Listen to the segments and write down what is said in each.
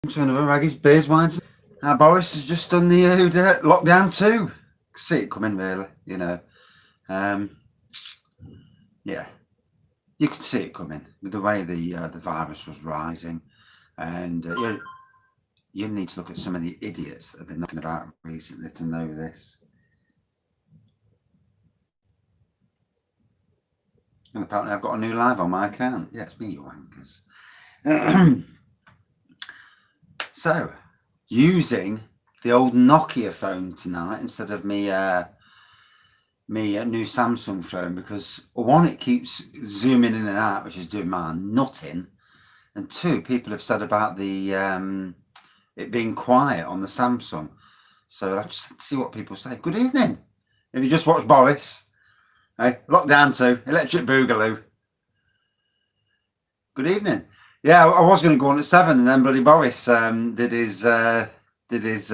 To another Wraggies Beers Wines. Boris has just done the lockdown too. See it coming, really. Yeah, you could see it coming with the way the virus was rising, and you need to look at some of the idiots that have been knocking about recently to know this. And apparently, I've got a new live on my account. Yeah, it's me, you wankers. So, using the old Nokia phone tonight instead of me new Samsung phone, because one, it keeps zooming in and out, which is doing my nutting, and two, people have said about the it being quiet on the Samsung. So let's see what people say. Good evening. If you just watched Boris, hey, lockdown 2, Electric Boogaloo. Good evening. Yeah, I was going to go on at 7, and then bloody Boris did his his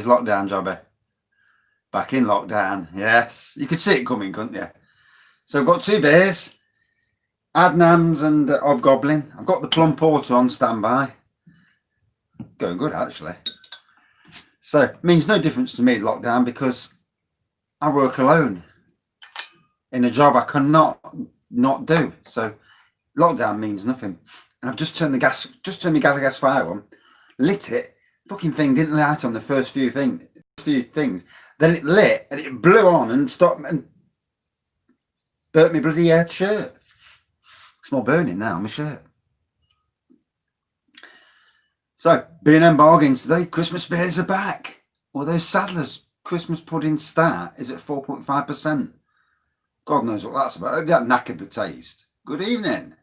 lockdown jobber. Back in lockdown, yes. You could see it coming, couldn't you? So I've got 2 beers, Adnams and Hobgoblin. I've got the Plum Porter on standby. Going good, actually. So it means no difference to me, lockdown, because I work alone in a job I cannot not do. So lockdown means nothing. And I've just turned my gas fire on, lit it. Fucking thing didn't light on the first few things. Then it lit and it blew on and stopped and burnt me bloody shirt. It's more burning now on my shirt. So, B&M bargains today. Christmas beers are back. Although Sadler's Christmas pudding stout is at 4.5%. God knows what that's about. I hope that knackered the taste. Good evening.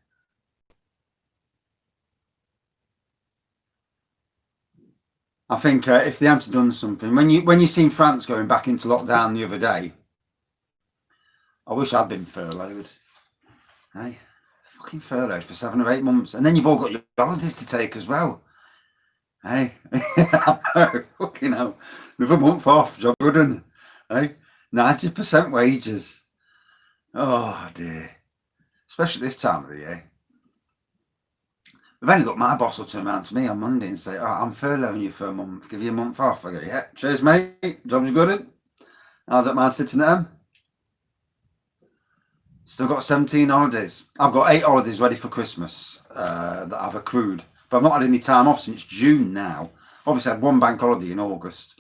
I think if they hadn't done something, when you seen France going back into lockdown the other day, I wish I'd been furloughed. Hey, fucking furloughed for 7 or 8 months, and then you've all got your holidays to take as well. Hey, fucking hell, another month off, job good, and hey, 90% wages. Oh dear, especially this time of the year. I've only got my boss will turn around to me on Monday and say, "Oh, I'm furloughing you for a month. Give you a month off." I go, "Yeah, cheers, mate. Job's good. I don't mind sitting at home." Still got 17 holidays. I've got 8 holidays ready for Christmas that I've accrued, but I've not had any time off since June now. Obviously, I had 1 bank holiday in August,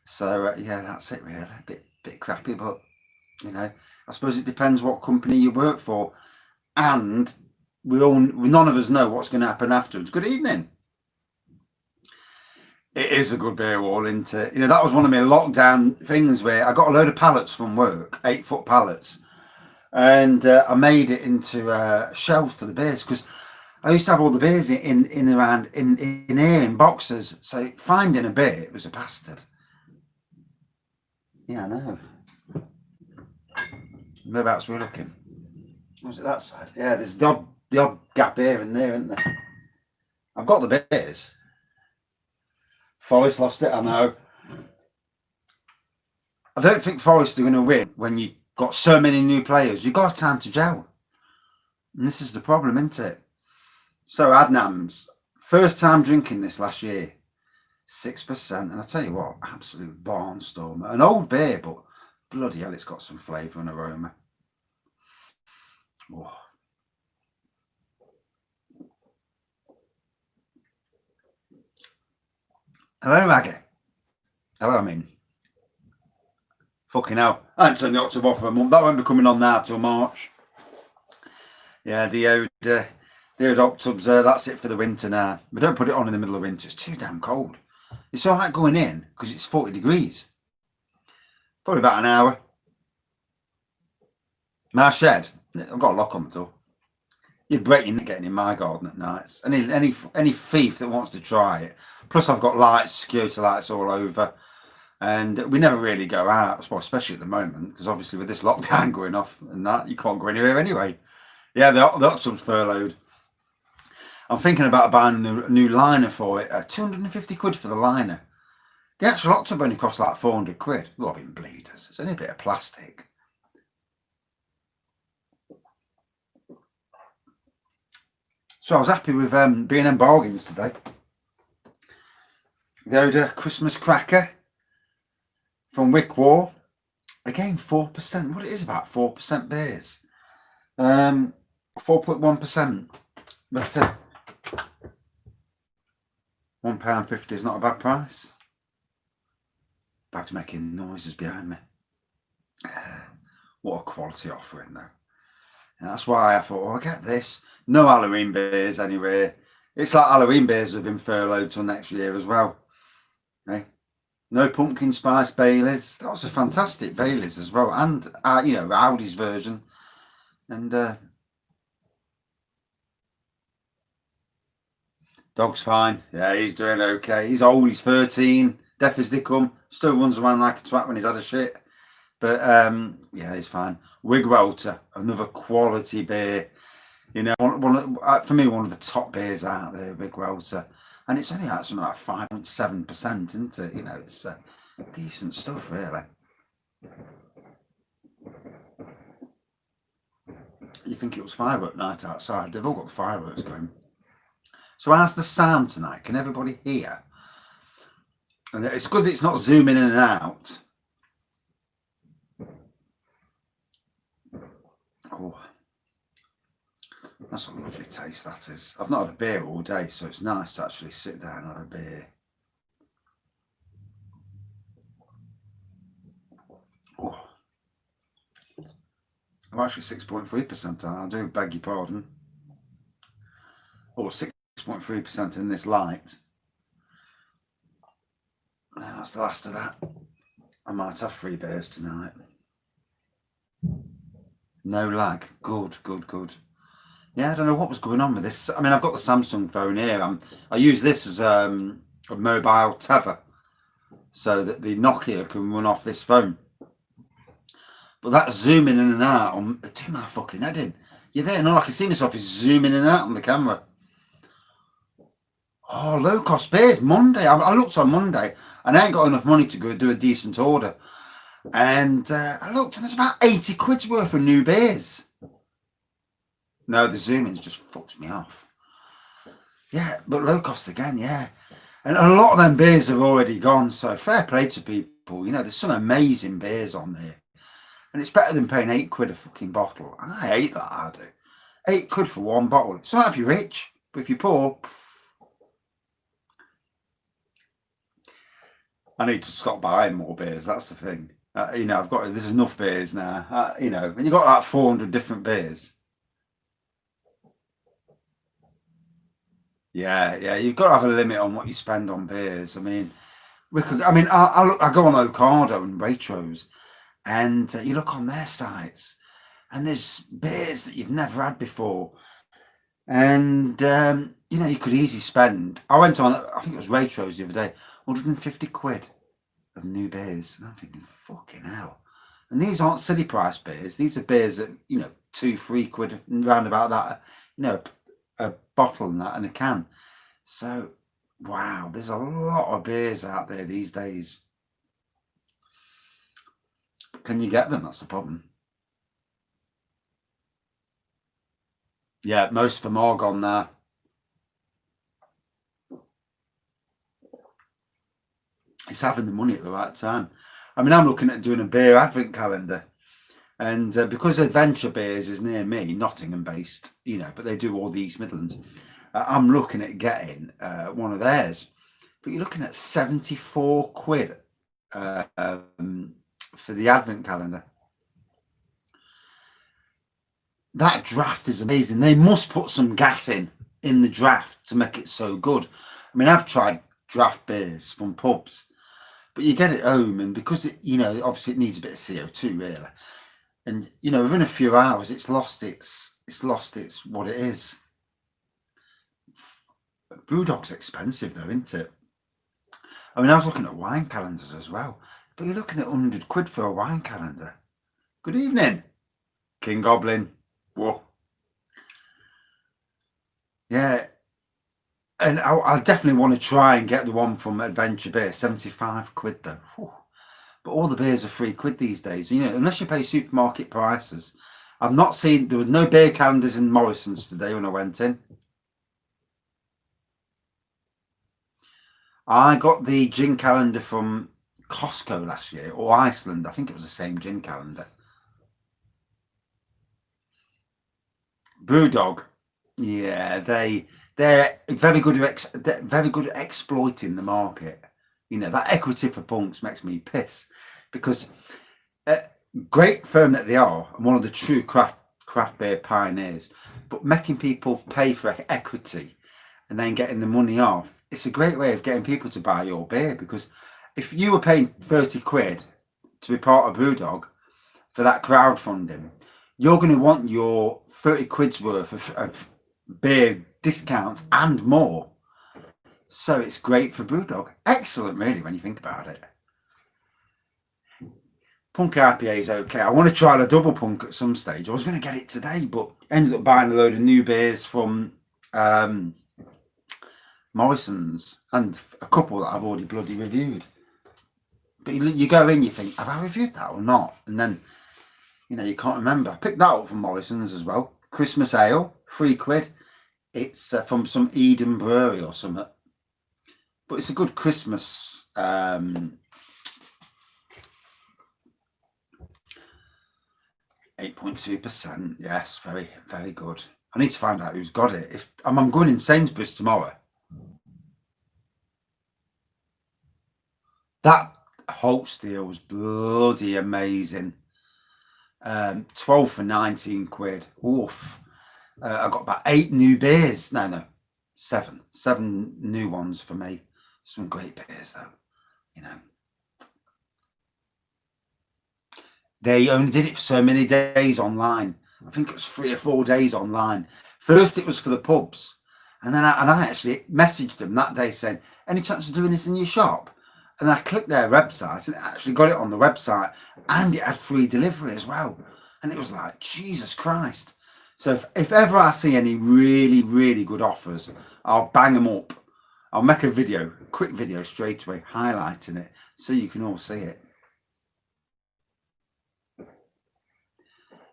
so yeah, that's it really. A bit crappy, but I suppose it depends what company you work for, and none of us know what's going to happen afterwards. Good evening. It is a good beer wall, isn't it? That was one of my lockdown things where I got a load of pallets from work, 8-foot pallets, and I made it into a shelf for the beers, because I used to have all the beers in here in boxes. So finding a beer, it was a bastard. Yeah, I know. Whereabouts we're looking? Was it that side? Yeah, there's the odd gap here and there, isn't there? I've got the beers. Forest lost it, I know. I don't think Forest are going to win when you've got so many new players. You've got to have time to gel. And this is the problem, isn't it? So Adnams, first time drinking this last year, 6%. And I tell you what, absolute barnstormer. An old beer, but bloody hell, it's got some flavour and aroma. Oh. Hello, Raggy. Hello, I mean. Fucking hell. I haven't turned the hot tub off for a month. That won't be coming on now till March. Yeah, the old hot tubs, that's it for the winter now. We don't put it on in the middle of winter. It's too damn cold. It's all right going in because it's 40 degrees. Probably about an hour. My shed, I've got a lock on the door. You're breaking getting in my garden at nights. Any thief that wants to try it. Plus, I've got lights, security lights all over, and we never really go out, well, especially at the moment, because obviously with this lockdown going off and that, you can't go anywhere anyway. Yeah, the hot tub's furloughed. I'm thinking about buying a new liner for it. 250 quid for the liner. The actual hot tub only costs like 400 quid. Robbing bleeders. It's only a bit of plastic. So I was happy with B&M bargains today. Yoda Christmas cracker from Wychwood. Again, 4%. What it is about 4% beers. 4.1%. But £1.50 is not a bad price. Bag's making noises behind me. What a quality offering though. And that's why I thought, I'll get this. No Halloween beers anyway. It's like Halloween beers have been furloughed till next year as well. Okay? No pumpkin spice Baileys. That was a fantastic Baileys as well. And, Audi's version. And dog's fine. Yeah, he's doing okay. He's old, he's 13. Deaf as they come. Still runs around like a twat when he's had a shit. But, yeah, he's fine. Wigwalter, another quality beer. For me, one of the top beers out there, Wigwalter. And it's only like something like 5.7%, isn't it? It's decent stuff, really. You think it was firework night outside. They've all got the fireworks going. So how's the sound tonight? Can everybody hear? And it's good that it's not zooming in and out. Oh, that's a lovely taste, that is. I've not had a beer all day, so it's nice to actually sit down and have a beer. Oh. I'm actually 6.3%. I do beg your pardon. Or 6.3% in this light. That's the last of that. I might have 3 beers tonight. No lag. Good. Yeah, I don't know what was going on with this. I mean, I've got the Samsung phone here. I use this as a mobile tether so that the Nokia can run off this phone. But that zooming in and out, I'm doing my fucking head in. You're there, and all I can see myself is zooming in and out on the camera. Oh, low cost beers, Monday. I looked on Monday and I ain't got enough money to go do a decent order. And I looked and there's about 80 quid's worth of new beers. No, the zooming's just fucks me off. Yeah, but low cost again, yeah. And a lot of them beers have already gone, so fair play to people. There's some amazing beers on there. And it's better than paying 8 quid a fucking bottle. I hate that, I do. 8 quid for one bottle. It's not if you're rich, but if you're poor, I need to stop buying more beers. That's the thing. There's enough beers now. When you've got like 400 different beers. Yeah, you've got to have a limit on what you spend on beers. I mean, I go on Ocado and Waitrose, and you look on their sites, and there's beers that you've never had before, and you could easily spend. I went on, I think it was Waitrose the other day, 150 quid of new beers, and I'm thinking, fucking hell. And these aren't silly price beers. These are beers that 2-3 quid, round about that. A bottle and that and a can. So, wow, there's a lot of beers out there these days. Can you get them? That's the problem. Yeah, most of them are gone now. It's having the money at the right time. I mean, I'm looking at doing a beer advent calendar. And because Adventure Beers is near me, Nottingham based, but they do all the East Midlands, I'm looking at getting one of theirs. But you're looking at 74 quid for the Advent calendar. That draft is amazing. They must put some gas in the draft to make it so good. I mean, I've tried draft beers from pubs, but you get it home, and because obviously it needs a bit of CO2 really. And within a few hours, it's lost its what it is. Brewdog's expensive though, isn't it? I mean, I was looking at wine calendars as well, but you're looking at 100 quid for a wine calendar. Good evening, King Goblin. Whoa. Yeah, and I definitely want to try and get the one from Adventure Beer. 75 quid though. Whew. But all the beers are 3 quid these days. Unless you pay supermarket prices. I've not seen, there were no beer calendars in Morrison's today when I went in. I got the gin calendar from Costco last year, or Iceland. I think it was the same gin calendar. Brewdog, yeah, they're very good at very good at exploiting the market. You know, that equity for punks makes me piss because great firm that they are, and one of the true craft beer pioneers, but making people pay for equity and then getting the money off, it's a great way of getting people to buy your beer, because if you were paying 30 quid to be part of Brewdog for that crowdfunding, you're going to want your 30 quid's worth of beer discounts and more. So it's great for Brewdog. Excellent, really, when you think about it. Punk IPA is okay. I want to try the double punk at some stage. I was going to get it today, but ended up buying a load of new beers from Morrison's and a couple that I've already bloody reviewed. But you go in, you think, have I reviewed that or not? And then, you know, you can't remember. I picked that up from Morrison's as well. Christmas Ale, £3. It's from some Eden Brewery or something. But it's a good Christmas 8.2%. Yes, very, very good. I need to find out who's got it. If I'm going in Sainsbury's tomorrow. That Holt Steel was bloody amazing. 12 for 19 quid. Oof. I got about 8 new beers. No, 7. 7 new ones for me. Some great beers though, you know. They only did it for so many days online. I think it was 3 or 4 days online. First it was for the pubs, and then I actually messaged them that day saying, any chance of doing this in your shop? And I clicked their website and it actually got it on the website, and it had free delivery as well. And it was like, Jesus Christ. So if ever I see any really, really good offers, I'll bang them up. I'll make a video, quick video straight away, highlighting it so you can all see it.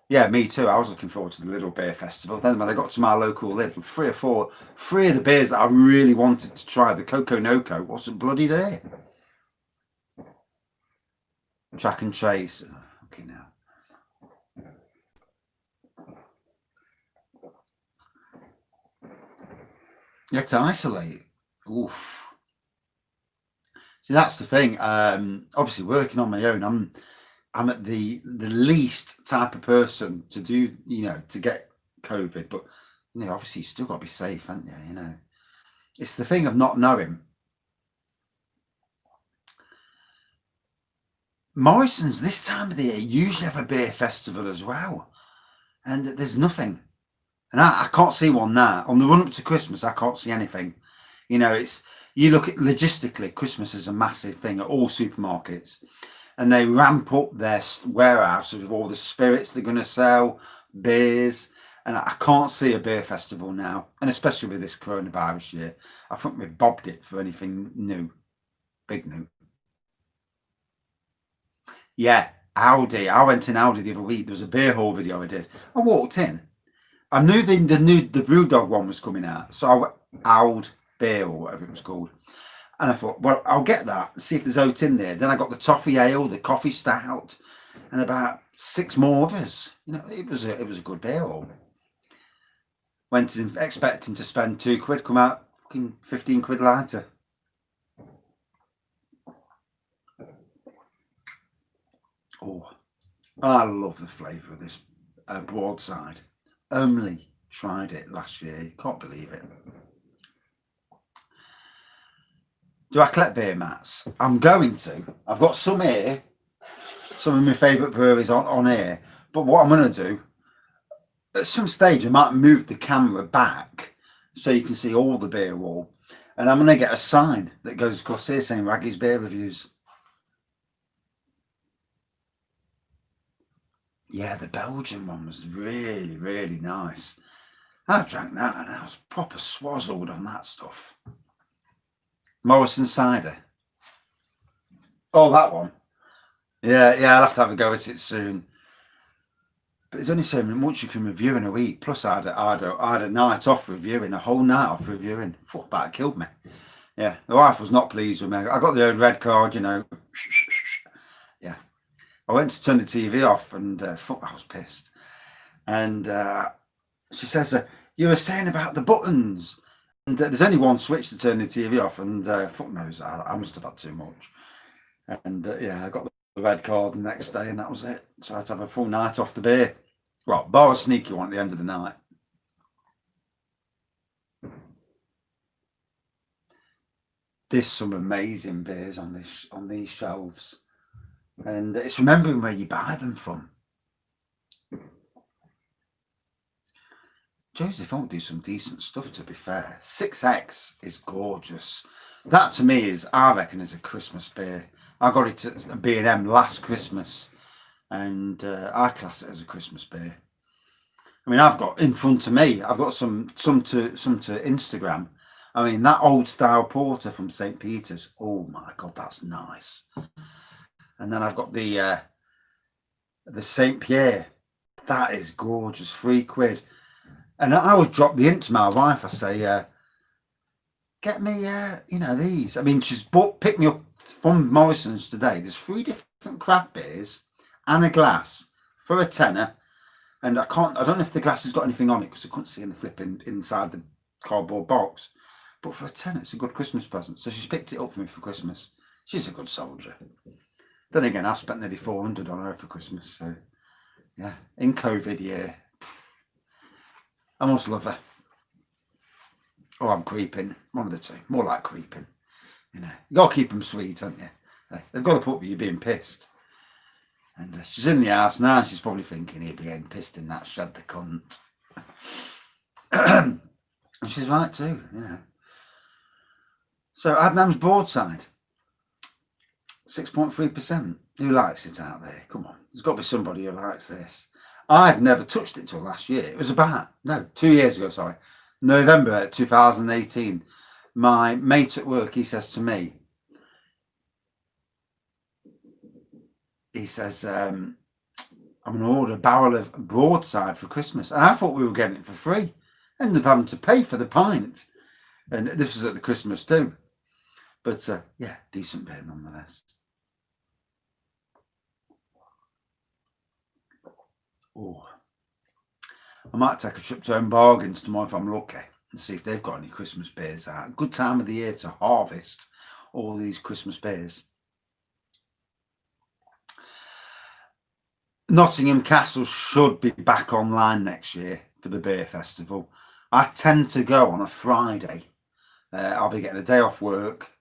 Yeah, me too. I was looking forward to the Lidl Beer Festival. Then when I got to my local Lidl, 3 of the beers that I really wanted to try, the Coco Noco, wasn't bloody there. Track and Trace. Okay, now. You have to isolate. Oof. See, that's the thing. Obviously, working on my own, I'm at the least type of person to do, you know, to get COVID. But you know, obviously, you still got to be safe, haven't you? You know, it's the thing of not knowing. Morrison's this time of the year usually have a beer festival as well, and there's nothing. And I can't see one now. On the run up to Christmas, I can't see anything. You know, you look at logistically, Christmas is a massive thing at all supermarkets, and they ramp up their warehouses with all the spirits they're going to sell, beers, and I can't see a beer festival now. And especially with this coronavirus year, I think we bobbed it for anything new, big new. Yeah, Aldi. I went in Aldi the other week. There was a beer haul video I did. I walked in. I knew the Brewdog one was coming out, so I went Ald Beer or whatever it was called, and I thought, well, I'll get that. See if there's oat in there. Then I got the toffee ale, the coffee stout, and about 6 more others. You know, it was a good beer haul. Went in expecting to spend £2, come out fucking 15 quid lighter. Oh, I love the flavour of this Broadside. Only tried it last year. You can't believe it. Do I collect beer mats? I'm going to. I've got some here. Some of my favourite breweries on here. But what I'm going to do, at some stage, I might move the camera back so you can see all the beer wall. And I'm going to get a sign that goes across here saying Wraggies Beer Reviews. Yeah, the Belgian one was really, really nice. I drank that and I was proper swazzled on that stuff. Morrison cider. Oh, that one. Yeah, I'll have to have a go at it soon. But there's only so much you can review in a week. Plus, I had a night off reviewing, a whole night off reviewing. Fuck, that killed me. Yeah, the wife was not pleased with me. I got the old red card, Yeah, I went to turn the TV off, and fuck, I was pissed. And she says, "You were saying about the buttons, and there's only one switch to turn the TV off." And fuck knows, I must have had too much. And yeah, I got the red card the next day, and that was it. So I had to have a full night off the beer. Well, bar a sneaky one at the end of the night. There's some amazing beers on these shelves, and it's remembering where you buy them from. Joseph won't do some decent stuff, to be fair. 6X is gorgeous. That to me is, I reckon, is a Christmas beer. I got it at B&M last Christmas, and I class it as a Christmas beer. I mean, I've got in front of me, I've got some to Instagram. I mean, that old style porter from St. Peter's. Oh my God, that's nice. And then I've got the St. Pierre. That is gorgeous, £3. And I always drop the hint to my wife. I say, get me, these. I mean, she's picked me up from Morrison's today. There's 3 different craft beers and a glass for a tenner. And I don't know if the glass has got anything on it because I couldn't see in the flipping inside the cardboard box. But for a tenner, it's a good Christmas present. So she's picked it up for me for Christmas. She's a good soldier. Then again, I've spent nearly 400 on her for Christmas. So, yeah, in COVID year, I must love her. Oh, I'm creeping. One of the two. More like creeping. You got to keep them sweet, haven't you? They've got to put with you being pissed. And she's in the house now. She's probably thinking he'll be getting pissed in that shed, the cunt. And she's right too, So Adnams Broadside, 6.3%. Who likes it out there? Come on, there's got to be somebody who likes this. I'd never touched it till last year. It was 2 years ago, sorry. November 2018. My mate at work, he says to me, I'm going to order a barrel of Broadside for Christmas. And I thought we were getting it for free. Ended up having to pay for the pint. And this was at the Christmas too. But yeah, decent beer nonetheless. Oh, I might take a trip to Home Bargains tomorrow if I'm lucky and see if they've got any Christmas beers out. Good time of the year to harvest all these Christmas beers. Nottingham Castle should be back online next year for the beer festival. I tend to go on a Friday. I'll be getting a day off work,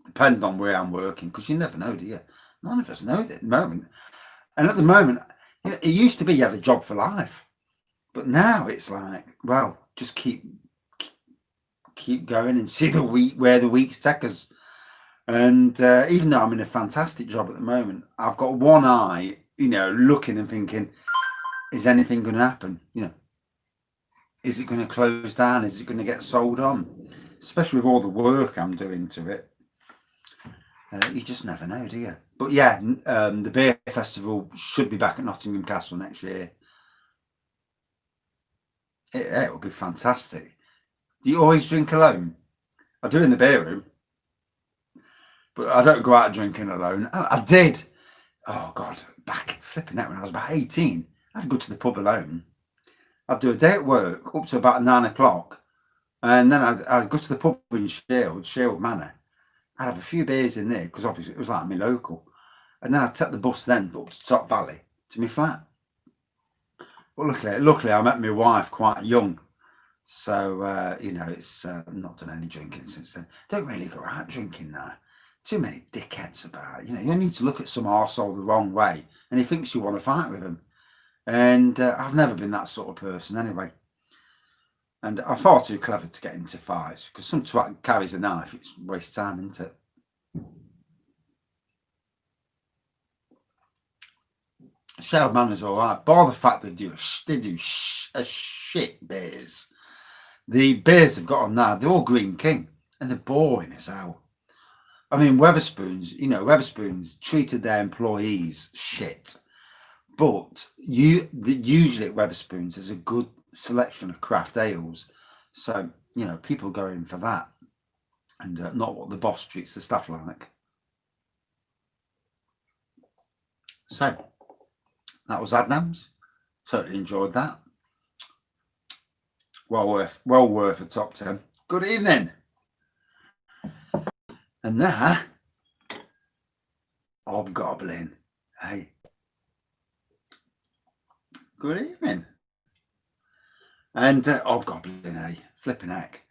depending on where I'm working, because you never know, do you? None of us know at the moment. And at the moment, it used to be you had a job for life. But now it's like, well, just keep going and see where the weeks take us. And even though I'm in a fantastic job at the moment, I've got one eye, looking and thinking, is anything going to happen? Is it going to close down? Is it going to get sold on? Especially with all the work I'm doing to it. You just never know, do you? But yeah, the beer festival should be back at Nottingham Castle next year. It will be fantastic. Do you always drink alone? I do in the beer room, but I don't go out drinking alone. I did. Oh God, back flipping that when I was about 18. I'd go to the pub alone. I'd do a day at work up to about 9 o'clock, and then I'd go to the pub in Sherwood Manor. I'd have a few beers in there because obviously it was like my local, and then I'd take the bus then up to Top Valley to my flat. But luckily, I met my wife quite young, so it's not done any drinking since then. Don't really go out drinking now. Too many dickheads about. You need to look at some arsehole the wrong way, and he thinks you want to fight with him. And I've never been that sort of person anyway. And I'm far too clever to get into fights because some twat carries a knife. It's a waste of time, isn't it? Sherwood Manor's all right. Bar the fact they do a shit beers. The beers they've got on now, they're all Green King, and they're boring as hell. I mean, Wetherspoons treated their employees shit, but usually at Wetherspoons there's a good selection of craft ales, so people go in for that. and not what the boss treats the staff like. So that was Adnams. Totally enjoyed that. Well worth a top 10. Good evening. And there, Hobgoblin. Hey. Good evening. And Hobgoblin, hey. Flipping heck.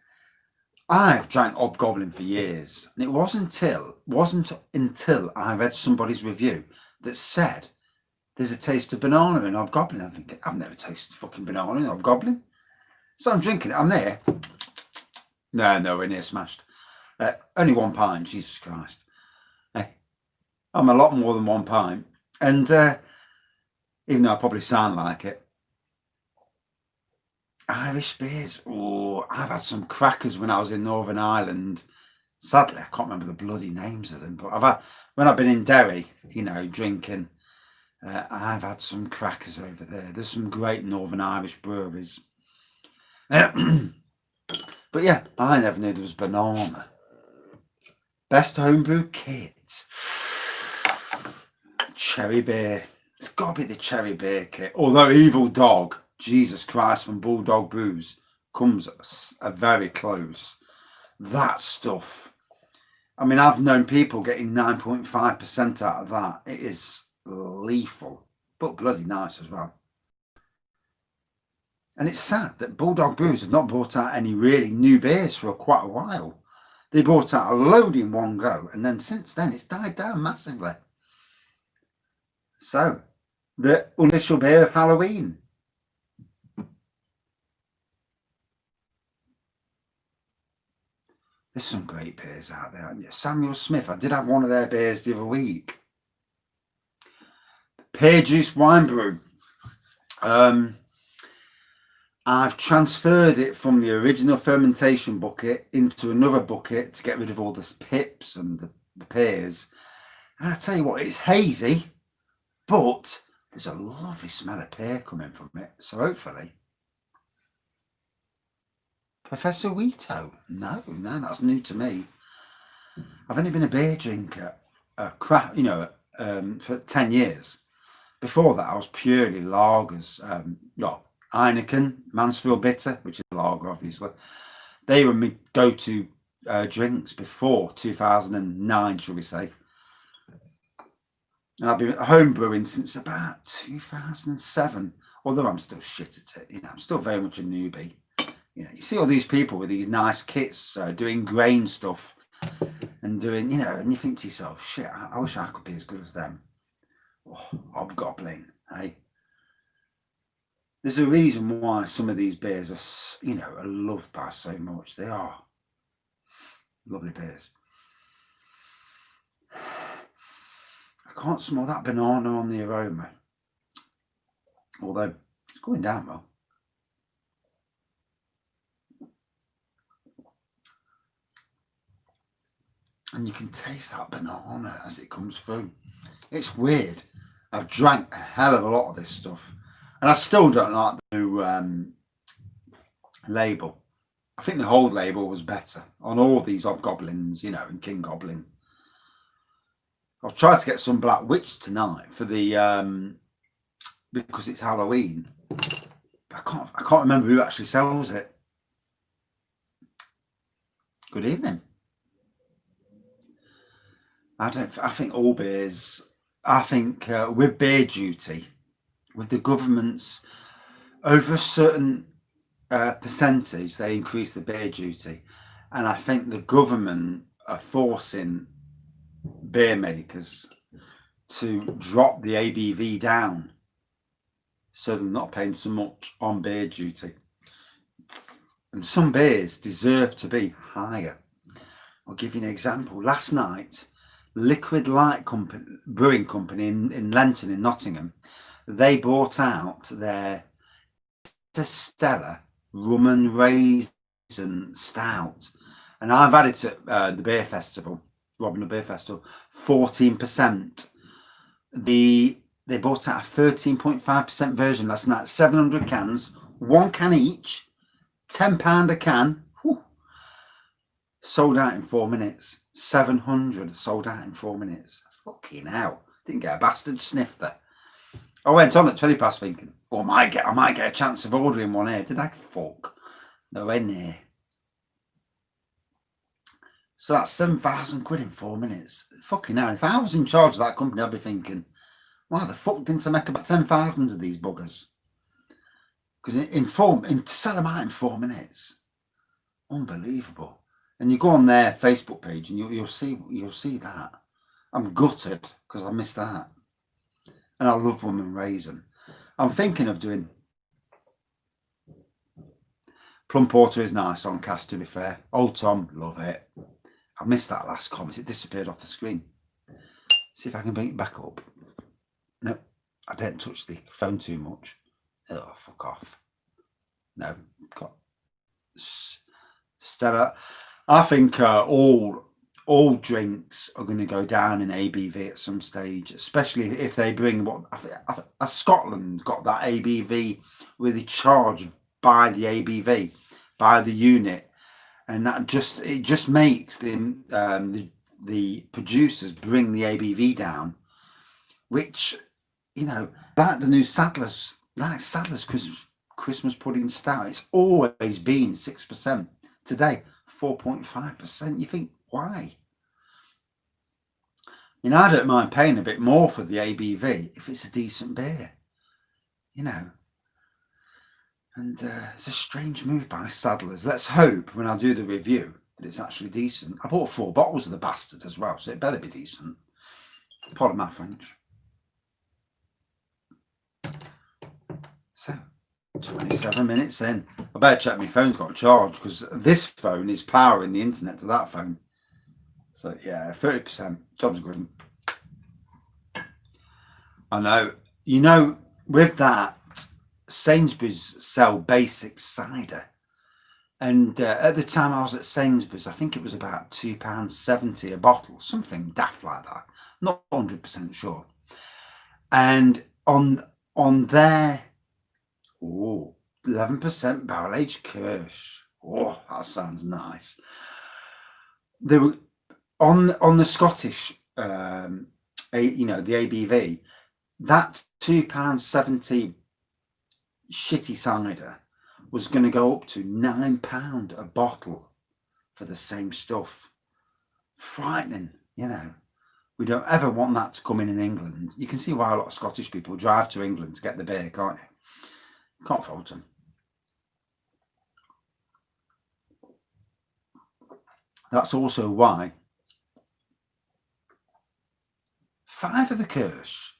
I've drank Hobgoblin for years, and it wasn't until I read somebody's review that said there's a taste of banana in Hobgoblin. I'm thinking, I've never tasted fucking banana in Hobgoblin. So I'm drinking it. I'm there. No, nowhere near smashed. Only 1 pint, Jesus Christ. I'm a lot more than 1 pint. And even though I probably sound like it, Irish beers. Oh, I've had some crackers when I was in Northern Ireland. Sadly, I can't remember the bloody names of them. But when I've been in Derry, drinking, I've had some crackers over there. There's some great Northern Irish breweries. But yeah, I never knew there was banana. Best homebrew kit. Cherry beer. It's got to be the cherry beer kit. Although Evil Dog, Jesus Christ, from Bulldog Brews comes a very close. That stuff. I mean, I've known people getting 9.5% out of that. It is lethal, but bloody nice as well. And it's sad that Bulldog Brews have not brought out any really new beers for quite a while. They brought out a load in one go, and then since then it's died down massively. So, the unofficial beer of Halloween. There's some great beers out there, aren't you? Samuel Smith, I did have one of their beers the other week. Pear Juice Wine Brew. I've transferred it from the original fermentation bucket into another bucket to get rid of all the pips and the pears. And I tell you what, it's hazy, but there's a lovely smell of pear coming from it. So hopefully. Professor Wheato? No, that's new to me. I've only been a beer drinker, for 10 years. Before that, I was purely lagers. Heineken, Mansfield Bitter, which is a lager, obviously. They were my go-to drinks before 2009, shall we say. And I've been home brewing since about 2007, although I'm still shit at it. I'm still very much a newbie. You see all these people with these nice kits doing grain stuff and doing, and you think to yourself, shit, I wish I could be as good as them. Oh, Hobgoblin, hey? There's a reason why some of these beers are, are loved by so much. They are lovely beers. I can't smell that banana on the aroma, although it's going down well. And you can taste that banana as it comes through. It's weird. I've drank a hell of a lot of this stuff. And I still don't like the new label. I think the old label was better on all these Hobgoblins, and King Goblin. I'll try to get some Black Witch tonight for the because it's Halloween. But I can't remember who actually sells it. Good evening. I think all beers. I think with beer duty, with the government's over a certain percentage, they increase the beer duty, and I think the government are forcing beer makers to drop the ABV down, so they're not paying so much on beer duty. And some beers deserve to be higher. I'll give you an example. Last night, Liquid Light Brewing Company in Lenton in Nottingham, they brought out their Stella Rum and Raisin Stout, and I've had it at the beer festival, Robin Beer Festival, 14%. They brought out a 13.5% version last night, 700 cans, 1 can each, £10 a can. Whew. Sold out in 4 minutes. 700 sold out in 4 minutes. Fucking hell. Didn't get a bastard snifter. I went on at 20 past thinking, oh, I might get a chance of ordering one here. Did I? Fuck. Nowhere near. So that's 7,000 quid in 4 minutes. Fucking hell. If I was in charge of that company, I'd be thinking, why the fuck didn't I make about 10,000 of these buggers? Because to sell them out in 4 minutes, unbelievable. And you go on their Facebook page and you'll see that. I'm gutted because I missed that. And I love rum and raisin. I'm thinking of doing Plum Porter is nice on cast, to be fair. Old Tom, love it. I missed that last comment. It disappeared off the screen. See if I can bring it back up. No, I don't touch the phone too much. Oh, fuck off. No, got Stella. I think all drinks are going to go down in ABV at some stage, especially if they bring what Scotland got that ABV where they charge by the ABV, by the unit, and that just makes the producers bring the ABV down, which, you know, like the new Sadler's Christmas pudding stout, it's always been 6%. Today 4.5%. You think, why? You know, I don't mind paying a bit more for the ABV if it's a decent beer, you know. And it's a strange move by Sadler's. Let's hope when I do the review that it's actually decent. I bought 4 bottles of the bastard as well, so it better be decent. Pardon my French. So, 27 minutes in. I better check my phone's got a charge because this phone is powering the internet to that phone. So yeah, 30%. Job's good. I know. You know, with that, Sainsbury's sell basic cider. And at the time I was at Sainsbury's, I think it was about £2.70 a bottle, something daft like that. Not 100% sure. And on their 11% barrel aged Kirsch. Oh, that sounds nice. They were on the Scottish, you know, the ABV. That £2.70 shitty cider was going to go up to £9 a bottle for the same stuff. Frightening, you know. We don't ever want that to come in England. You can see why a lot of Scottish people drive to England to get the beer, can't you? Can't fault them. That's also why 5 of the Kirsch.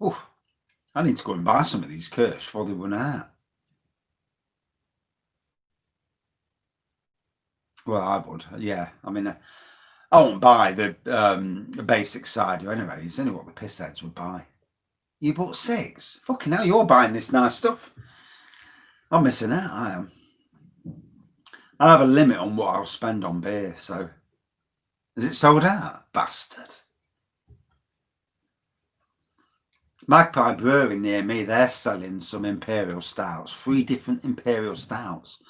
Oh, I need to go and buy some of these Kirsch before they run out. Well, I would, yeah. I mean, I won't buy the basic cider anyway. It's only what the pissheads would buy. You bought 6? Fucking hell, you're buying this nice stuff. I'm missing out, I am. I have a limit on what I'll spend on beer, so... Is it sold out? Bastard. Magpie Brewery near me, they're selling some Imperial Stouts. 3 different Imperial Stouts.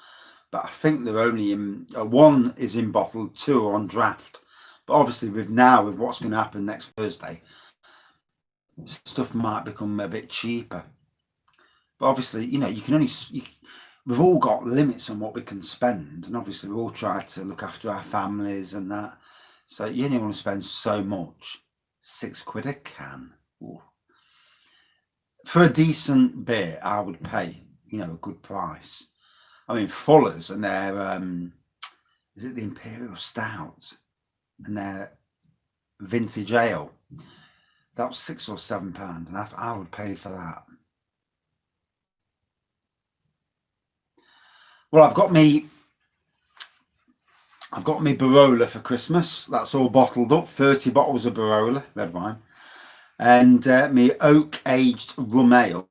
But I think they're only in... 1 is in bottle, 2 are on draft. But obviously with what's going to happen next Thursday... stuff might become a bit cheaper, but obviously, you know, you can only we've all got limits on what we can spend, and obviously we all try to look after our families and that, so you only want to spend so much. £6 a can. Ooh. For a decent beer I would pay, you know, a good price. I mean, Fuller's and their is it the Imperial Stout and their vintage ale, that was £6 or £7, and I would pay for that. Well, I've got me Barola for Christmas. That's all bottled up. 30 bottles of Barola red wine, and me oak aged rum ale.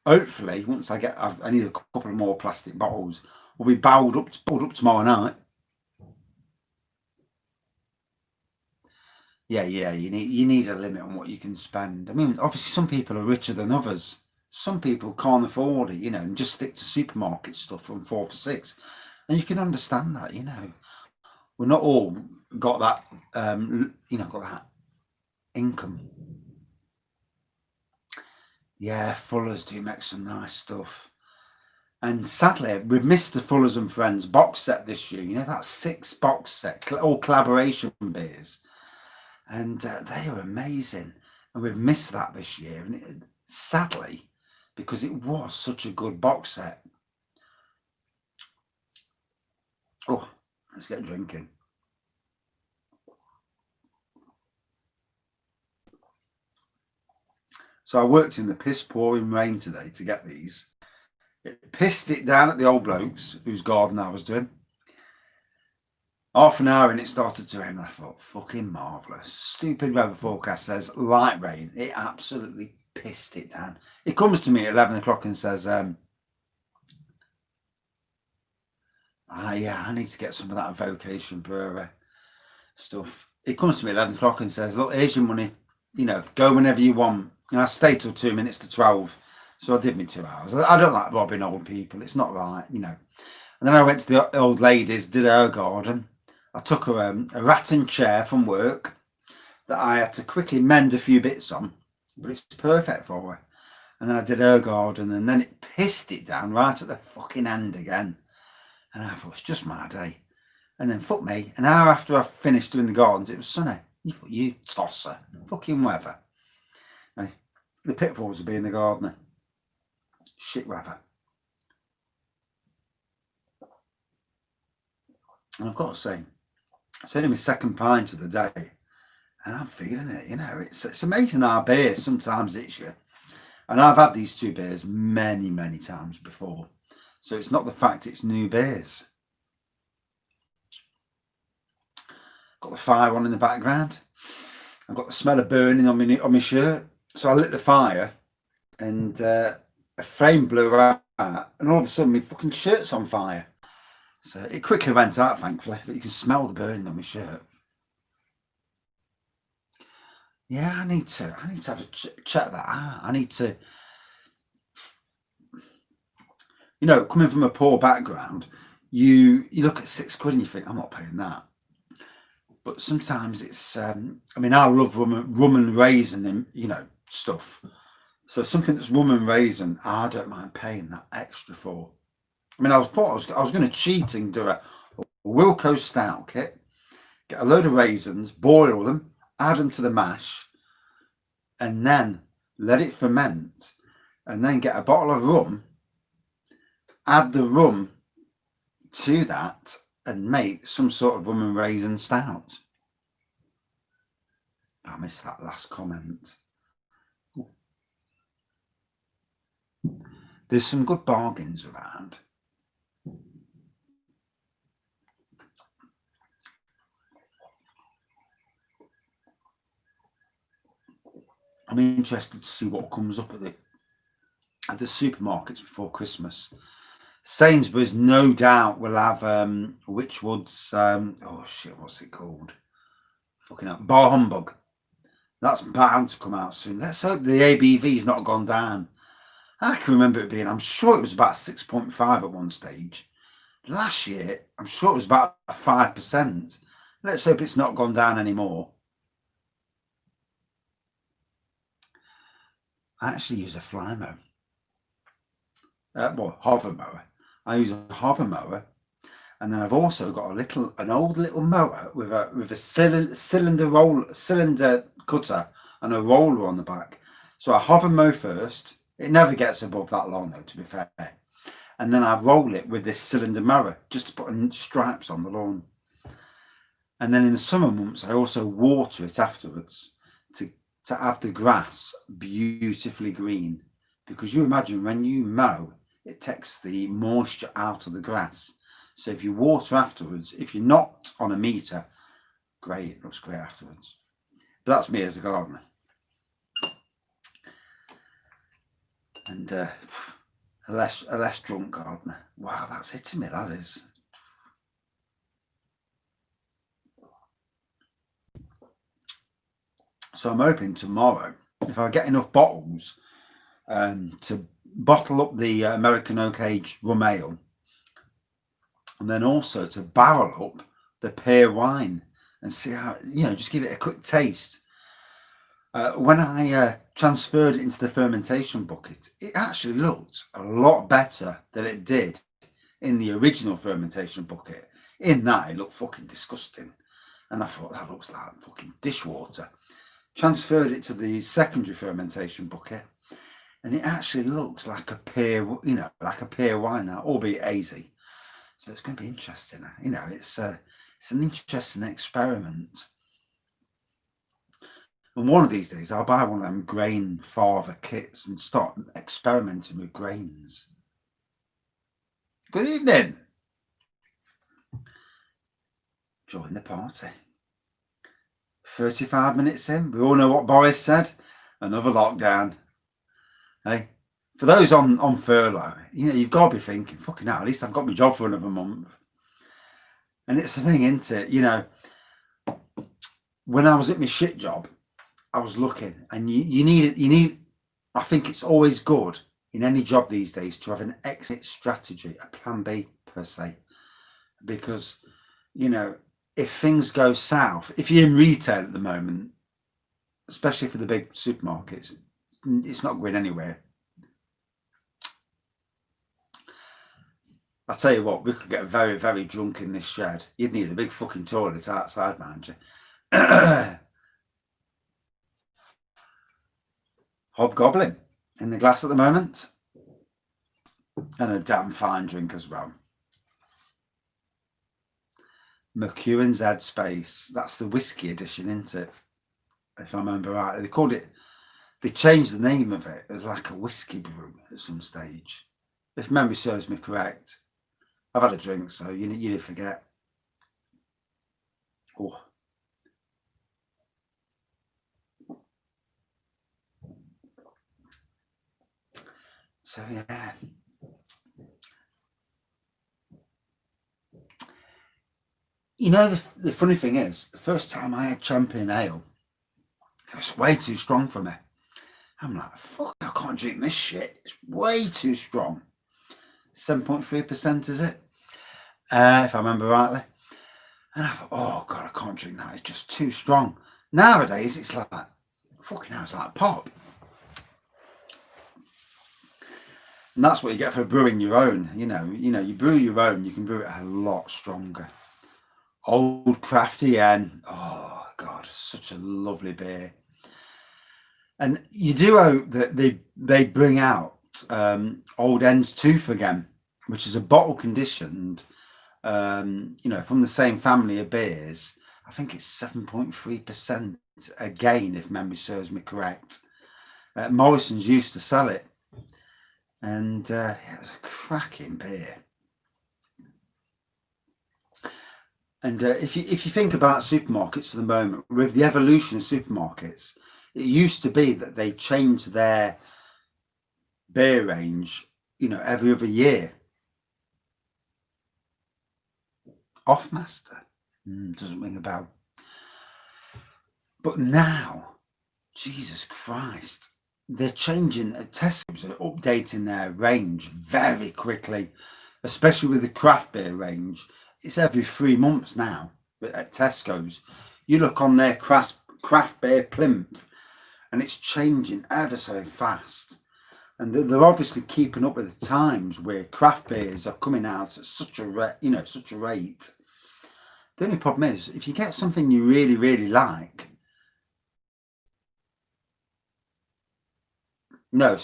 Hopefully, once I need a couple more plastic bottles. Will be bowled up tomorrow night. Yeah, you need a limit on what you can spend. I mean, obviously some people are richer than others. Some people can't afford it, you know, and just stick to supermarket stuff from 4 for 6. And you can understand that, you know. We're not all got that, you know, got that income. Yeah, Fuller's do make some nice stuff. And sadly, we've missed the Fuller's and Friends box set this year. You know, that 6 box set, all collaboration beers. And they are amazing. And we've missed that this year. And sadly, because it was such a good box set. Oh, let's get drinking. So I worked in the piss pouring rain today to get these. It pissed it down at the old bloke's whose garden I was doing. Half an hour and it started to rain. I thought, fucking marvellous. Stupid weather forecast says light rain. It absolutely pissed it down. It comes to me at 11 o'clock and says, yeah, I need to get some of that Vocation Brewery stuff. It comes to me at 11 o'clock and says, look, here's your money. You know, go whenever you want. And I stayed till 2 minutes to 12. So I did me 2 hours. I don't like robbing old people. It's not right, you know. And then I went to the old ladies, did her garden. I took her a rattan chair from work that I had to quickly mend a few bits on, but it's perfect for her. And then I did her garden, and then it pissed it down right at the fucking end again. And I thought, it's just my day. And then, fuck me, an hour after I finished doing the gardens, it was sunny. You thought, you tosser. Fucking weather. The pitfalls of being the gardener. Shit weather. And I've got to say, it's only my second pint of the day, and I'm feeling it, you know. It's amazing our beer sometimes hits you. And I've had these 2 beers many, many times before. So it's not the fact it's new beers. Got the fire on in the background. I've got the smell of burning on my shirt. So I lit the fire, and a flame blew out, and all of a sudden my fucking shirt's on fire. So it quickly went out, thankfully, but you can smell the burning on my shirt. Yeah, I need to have a check that out. I need to, you know, coming from a poor background, you look at £6 and you think, I'm not paying that. But sometimes it's, I mean, I love rum and raisin and, you know, stuff. So something that's rum and raisin, I don't mind paying that extra for. I mean, I was going to cheat and do a Wilco stout kit, get a load of raisins, boil them, add them to the mash, and then let it ferment, and then get a bottle of rum, add the rum to that, and make some sort of rum and raisin stout. I missed that last comment. There's some good bargains around. I'm interested to see what comes up at the supermarkets before Christmas. Sainsbury's no doubt will have Wychwood's oh shit, what's it called? Fucking up, Bar Humbug. That's bound to come out soon. Let's hope the ABV's not gone down. I can remember it being, I'm sure it was about 6.5 at one stage. Last year, I'm sure it was about 5%. Let's hope it's not gone down anymore. I actually use a fly mower. Well, hover mower. I use a hover mower, and then I've also got an old little mower with a cylinder cutter and a roller on the back. So I hover mow first. It never gets above that long though, to be fair. And then I roll it with this cylinder mower just to put stripes on the lawn. And then in the summer months, I also water it afterwards to have the grass beautifully green, because you imagine when you mow, it takes the moisture out of the grass. So if you water afterwards, if you're not on a meter, great, it looks great afterwards. But that's me as a gardener. And a less drunk gardener. Wow, that's hitting me, that is. So I'm hoping tomorrow, if I get enough bottles to bottle up the American Oak Age rum ale, and then also to barrel up the pear wine and see how, just give it a quick taste. When I transferred it into the fermentation bucket, it actually looked a lot better than it did in the original fermentation bucket. In that, it looked fucking disgusting. And I thought, that looks like fucking dishwater. Transferred it to the secondary fermentation bucket, and it actually looks like a pear, like a pear wine now, albeit hazy. So it's going to be interesting. It's an interesting experiment. And one of these days, I'll buy one of them grain father kits and start experimenting with grains. Good evening. Join the party. 35 minutes in, we all know what Boris said. Another lockdown. Hey, for those on furlough, you've got to be thinking, fucking hell, at least I've got my job for another month. And it's the thing, isn't it? When I was at my shit job, I was looking, and you need. I think it's always good in any job these days to have an exit strategy, a plan B per se, because if things go south, if you're in retail at the moment, especially for the big supermarkets, it's not going anywhere. I'll tell you what, we could get very, very drunk in this shed. You'd need a big fucking toilet outside, mind you. Hobgoblin in the glass at the moment, and a damn fine drink as well. McEwen's Headspace. That's the whiskey edition, isn't it? If I remember right, they changed the name of it as like a whiskey brew at some stage. If memory serves me correct. I've had a drink, so you forget. Oh. So yeah. The funny thing is, the first time I had champion ale, it was way too strong for me. I'm like, fuck, I can't drink this shit. It's way too strong. 7.3%, is it? If I remember rightly. And I thought, oh God, I can't drink that. It's just too strong. Nowadays, it's like, fucking hell, it's like pop. And that's what you get for brewing your own. You brew your own, you can brew it a lot stronger. Old Crafty Hen. Oh God, such a lovely beer. And you do hope that they bring out Old Hen's Tooth again, which is a bottle conditioned, from the same family of beers. I think it's 7.3% again, if memory serves me correct. Morrison's used to sell it, and it was a cracking beer. And if you think about supermarkets at the moment, with the evolution of supermarkets, it used to be that they changed their beer range, every other year. Offmaster doesn't ring a bell. But now, Jesus Christ, they're changing. Tesco's are updating their range very quickly, especially with the craft beer range. It's every 3 months now at Tesco's. You look on their craft beer plinth, and it's changing ever so fast. And they're obviously keeping up with the times where craft beers are coming out at such a rate. The only problem is, if you get something you really, really like, no,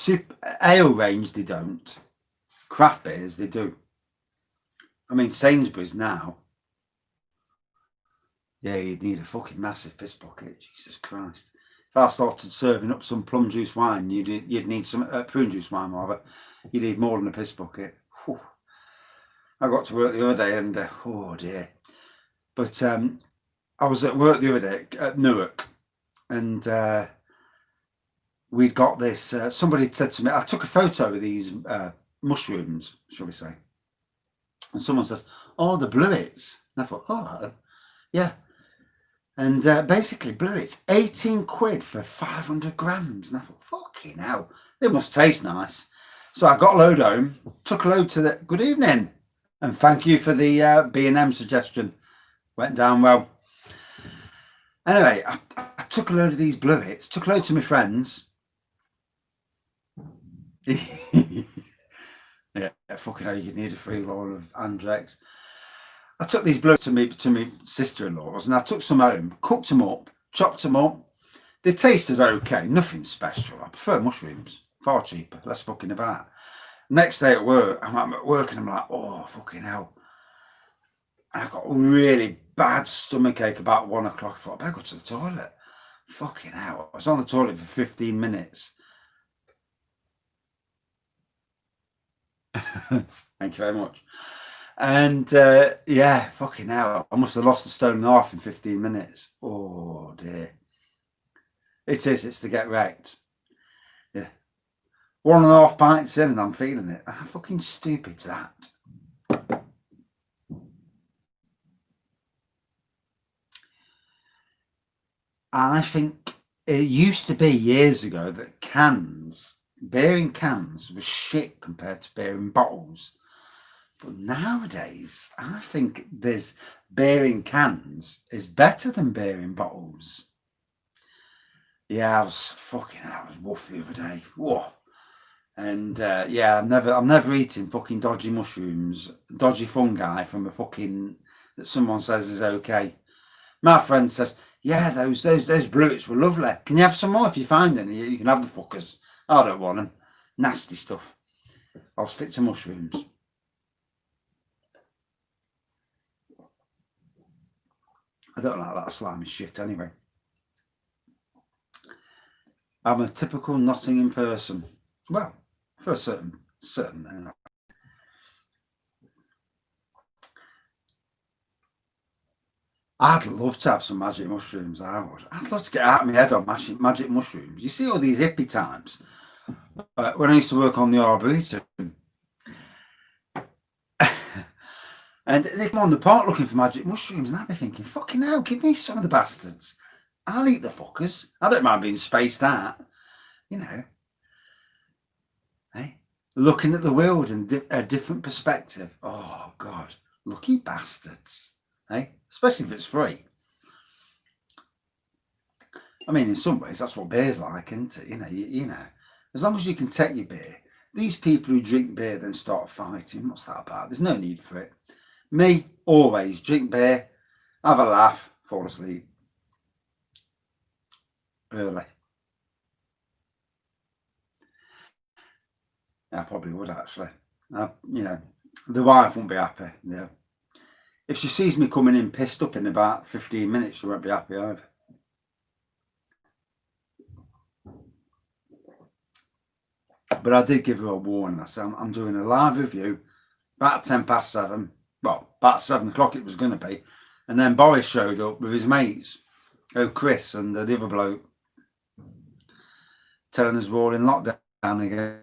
ale range they don't. Craft beers they do. I mean, Sainsbury's now. Yeah, you'd need a fucking massive piss bucket. Jesus Christ. If I started serving up some plum juice wine, you'd need some prune juice wine, rather. You need more than a piss bucket. Whew. I got to work the other day, and oh dear. But I was at work the other day at Newark, and we'd got this. Somebody said to me, I took a photo of these mushrooms, shall we say. And someone says, oh, the Bluets. And I thought, oh, yeah. And basically, Bluets, 18 quid for 500 grams. And I thought, fucking hell, they must taste nice. So I got a load home, took a load to the, good evening. And thank you for the B&M suggestion. Went down well. Anyway, I took a load of these Bluets, took a load to my friends. Yeah, fucking hell, you need a free roll of Andrex. I took these Bluets to me sister-in-laws, and I took some home, cooked them up, chopped them up. They tasted okay, nothing special. I prefer mushrooms, far cheaper, less fucking about. Next day at work, I'm at work and I'm like, oh, fucking hell. And I got really bad stomachache about 1 o'clock. I thought, I better go to the toilet. Fucking hell. I was on the toilet for 15 minutes. Thank you very much. And yeah, fucking hell. I must have lost a stone and a half in 15 minutes. Oh, dear. It's to get wrecked. Yeah. 1.5 pints in and I'm feeling it. How fucking stupid's that? I think it used to be years ago that beer in cans was shit compared to beer in bottles. But nowadays, I think beer in cans is better than beer in bottles. Yeah, I was woof the other day. Whoa. And yeah, I'm never eating fucking dodgy mushrooms, dodgy fungi from a fucking that someone says is okay. My friend says, yeah, those Bluets were lovely. Can you have some more if you find any? You can have the fuckers. I don't want them. Nasty stuff. I'll stick to mushrooms. I don't like that slimy shit anyway. I'm a typical Nottingham person. Well, for a certain. I'd love to have some magic mushrooms. I would. I'd love to get out of my head on magic mushrooms. You see all these hippie times. When I used to work on the Arboretum, and they come on the park looking for magic mushrooms, and I'd be thinking, fucking hell, give me some of the bastards. I'll eat the fuckers. I don't mind being spaced out. You know. Hey, looking at the world in a different perspective. Oh, God. Lucky bastards. Hey, especially if it's free. I mean, in some ways, that's what beer's like, isn't it? You know, as long as you can take your beer. These people who drink beer then start fighting, what's that about? There's no need for it. Me, always drink beer, have a laugh, fall asleep early. I probably would, actually. You know, the wife won't be happy, yeah. If she sees me coming in pissed up in about 15 minutes, she won't be happy either. But I did give her a warning. I said, I'm doing a live review about 7:10. Well, about 7 o'clock it was going to be. And then Boris showed up with his mates, Chris and the other bloke, telling us we're all in lockdown again.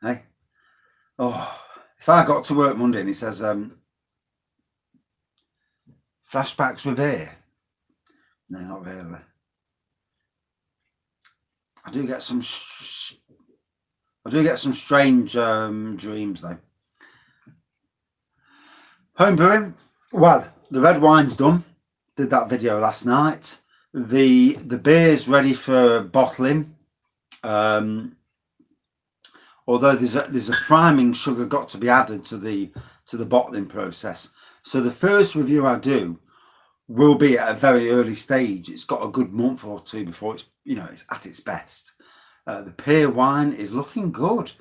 Hey? Oh, if I got to work Monday and he says, flashbacks with beer. No, not really. I do get some strange dreams though. Home brewing. Well, the red wine's done. Did that video last night. The beer's ready for bottling. Although there's a priming sugar got to be added to the bottling process. So the first review I do will be at a very early stage. It's got a good month or two before it's at its best. The pear wine is looking good.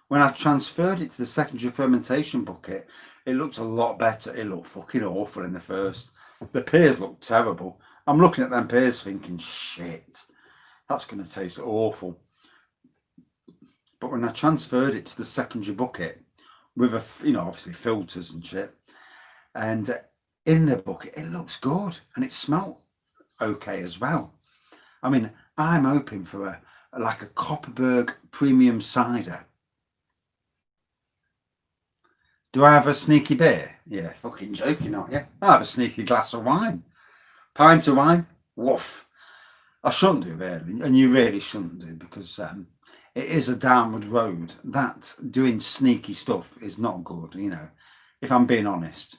When I transferred it to the secondary fermentation bucket, it looked a lot better. It looked fucking awful in the first. The pears look terrible. I'm looking at them pears thinking, shit, that's going to taste awful. But when I transferred it to the secondary bucket with obviously filters and shit, and in the bucket, it looks good and it smelled okay as well. I mean, I'm hoping for a Copperberg premium cider. Do I have a sneaky beer? Yeah, fucking joking, aren't you? I have a sneaky glass of wine. Pint of wine? Woof. I shouldn't do, really, and you really shouldn't do, because it is a downward road. That doing sneaky stuff is not good, you know, if I'm being honest.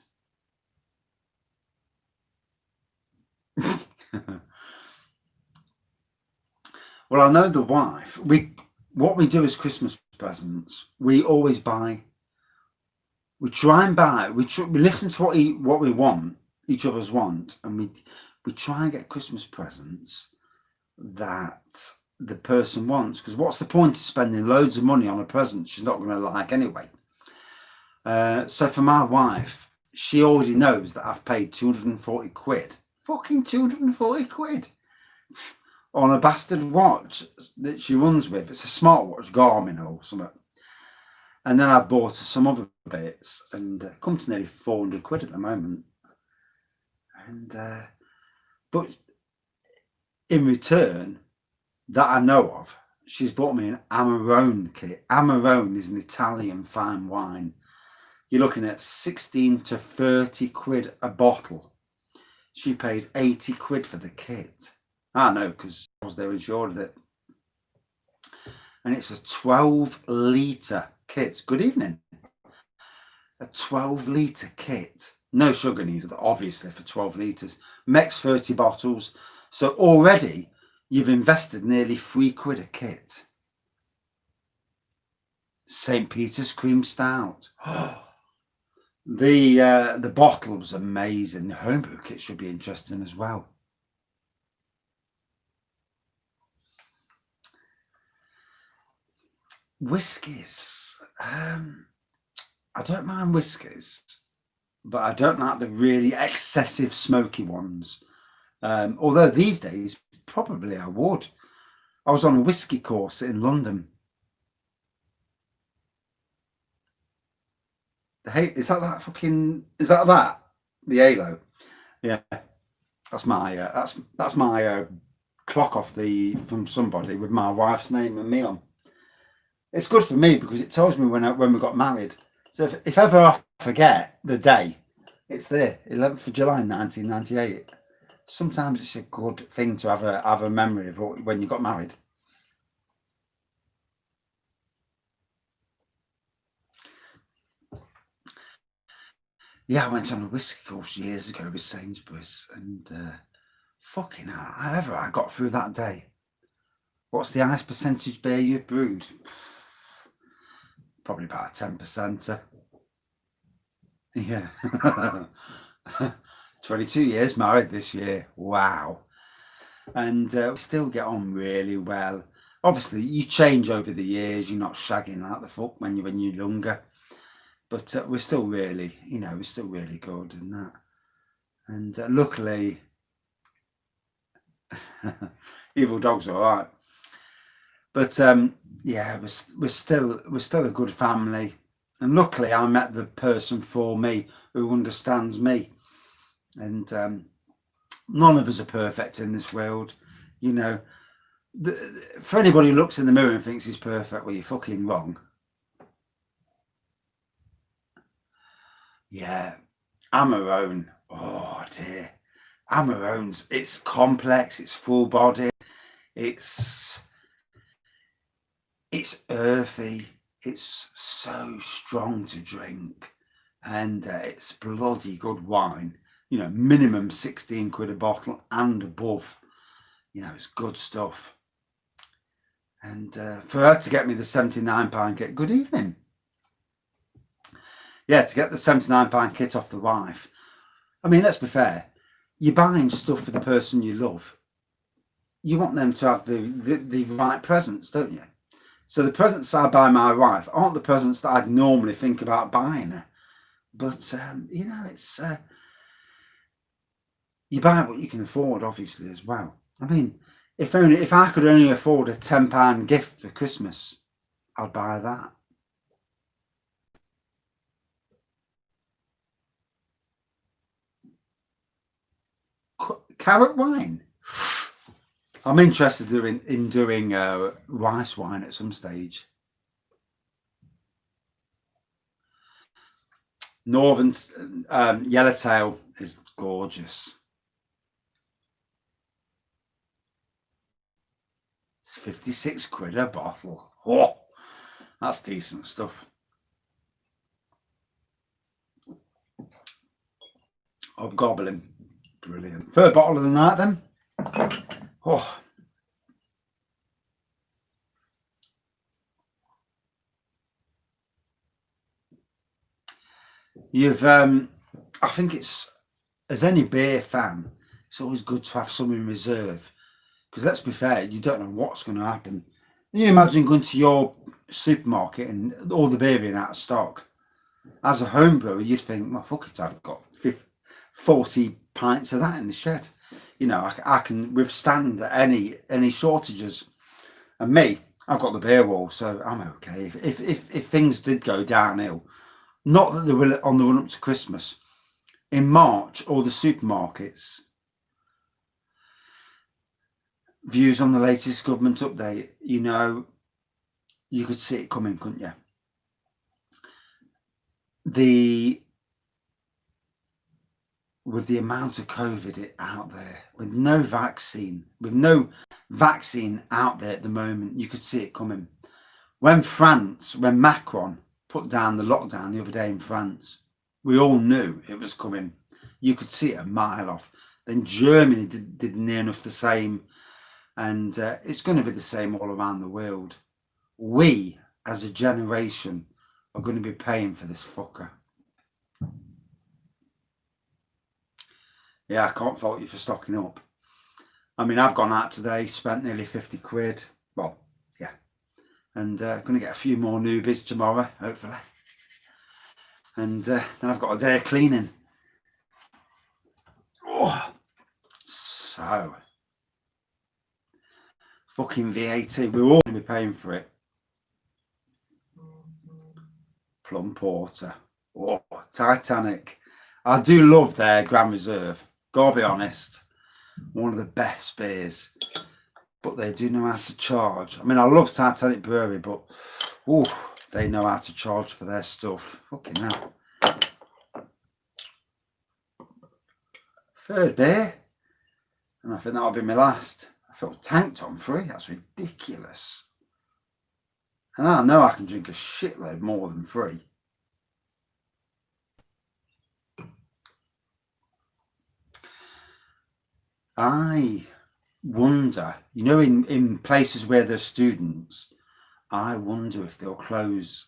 Well, I know the wife, what we do as Christmas presents, we always buy, we try and buy, we listen to what we want, each other's want, and we try and get Christmas presents that the person wants, because what's the point of spending loads of money on a present she's not going to like anyway? So for my wife, she already knows that I've paid 240 quid, fucking 240 quid on a bastard watch that she runs with. It's a smartwatch, Garmin or something. And then I've bought her some other bits, and come to nearly 400 quid at the moment. And but in return, that I know of, she's bought me an Amarone kit. Amarone is an Italian fine wine. You're looking at 16 to 30 quid a bottle. She paid 80 quid for the kit. I know, because I was there insured with it. And it's a 12-litre kit. Good evening. A 12-litre kit. No sugar needed, obviously, for 12 litres. Makes 30 bottles. So already you've invested nearly 3 quid a kit. St. Peter's Cream Stout. The bottle was amazing. The homebrew kit should be interesting as well. Whiskies. I don't mind whiskies, but I don't like the really excessive smoky ones. Although these days, probably I would. I was on a whiskey course in London. Hey, is that fucking? Is that the halo? Yeah, that's my clock off from somebody with my wife's name and me on. It's good for me because it tells me when we got married. So if ever I forget the day, it's there, 11th of July 1998. Sometimes it's a good thing to have a memory of when you got married. Yeah, I went on a whiskey course years ago with Sainsbury's, and fucking hell, however I got through that day. What's the highest percentage beer you've brewed? Probably about a 10%. Yeah. 22 years married this year. Wow. And we still get on really well. Obviously, you change over the years. You're not shagging like the fuck when you're younger. But we're still really, we're still really good and that. And luckily, Evil Dog's all right. But yeah, we're still a good family. And luckily, I met the person for me who understands me. And none of us are perfect in this world, for anybody who looks in the mirror and thinks he's perfect, well, you're fucking wrong. Yeah, Amarone. Oh dear, Amarone's. It's complex. It's full body. It's earthy. It's so strong to drink, and it's bloody good wine. Minimum 16 quid a bottle and above. It's good stuff. And for her to get me the £79 kit, good evening. Yeah, to get the £79 kit off the wife. I mean, let's be fair. You're buying stuff for the person you love. You want them to have the right presents, don't you? So the presents I buy my wife aren't the presents that I'd normally think about buying her. But, it's... you buy what you can afford, obviously, as well. I mean, if I could only afford a £10 gift for Christmas, I'd buy that. Carrot wine. I'm interested in doing rice wine at some stage. Northern Yellowtail is gorgeous. It's 56 quid a bottle. Oh, that's decent stuff. Hobgoblin. Brilliant. Third bottle of the night then. Oh. I think it's, as any beer fan, it's always good to have some in reserve. Because let's be fair, you don't know what's going to happen. Can you imagine going to your supermarket and all the beer being out of stock? As a home brewer, you'd think, well, fuck it, I've got 40 pints of that in the shed. You know, I can withstand any shortages. And me, I've got the beer wall, so I'm okay. If things did go downhill, not that they will on the run up to Christmas, in March, all the supermarkets, views on the latest government update, you know, you could see it coming, couldn't you? With the amount of COVID out there, with no vaccine out there at the moment, you could see it coming. When Macron put down the lockdown the other day in France, we all knew it was coming. You could see it a mile off. Then Germany did near enough the same, and it's going to be the same all around the world. We, as a generation, are going to be paying for this fucker. Yeah, I can't fault you for stocking up. I mean, I've gone out today, spent nearly 50 quid. Well, yeah. And going to get a few more newbies tomorrow, hopefully. And then I've got a day of cleaning. Oh, so. Fucking VAT. We're all going to be paying for it. Plum Porter. Oh, Titanic. I do love their Grand Reserve. Gotta be honest, one of the best beers, but they do know how to charge. I mean, I love Titanic Brewery, but they know how to charge for their stuff. Fucking hell. Third beer, and I think that'll be my last. I felt tanked on free. That's ridiculous. And I know I can drink a shitload more than free. I wonder, you know, in places where there's students, I wonder if they'll close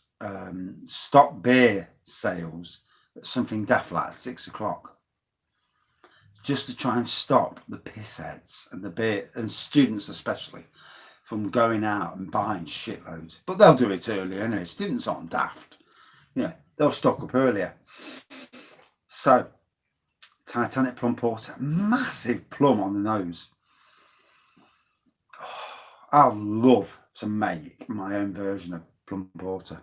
stock beer sales at something daft like 6 o'clock, just to try and stop the pissheads and the beer, and students especially, from going out and buying shitloads. But they'll do it earlier anyway. Students aren't daft. Yeah, they'll stock up earlier. So, Titanic Plum Porter, massive plum on the nose. Oh, I love to make my own version of Plum Porter.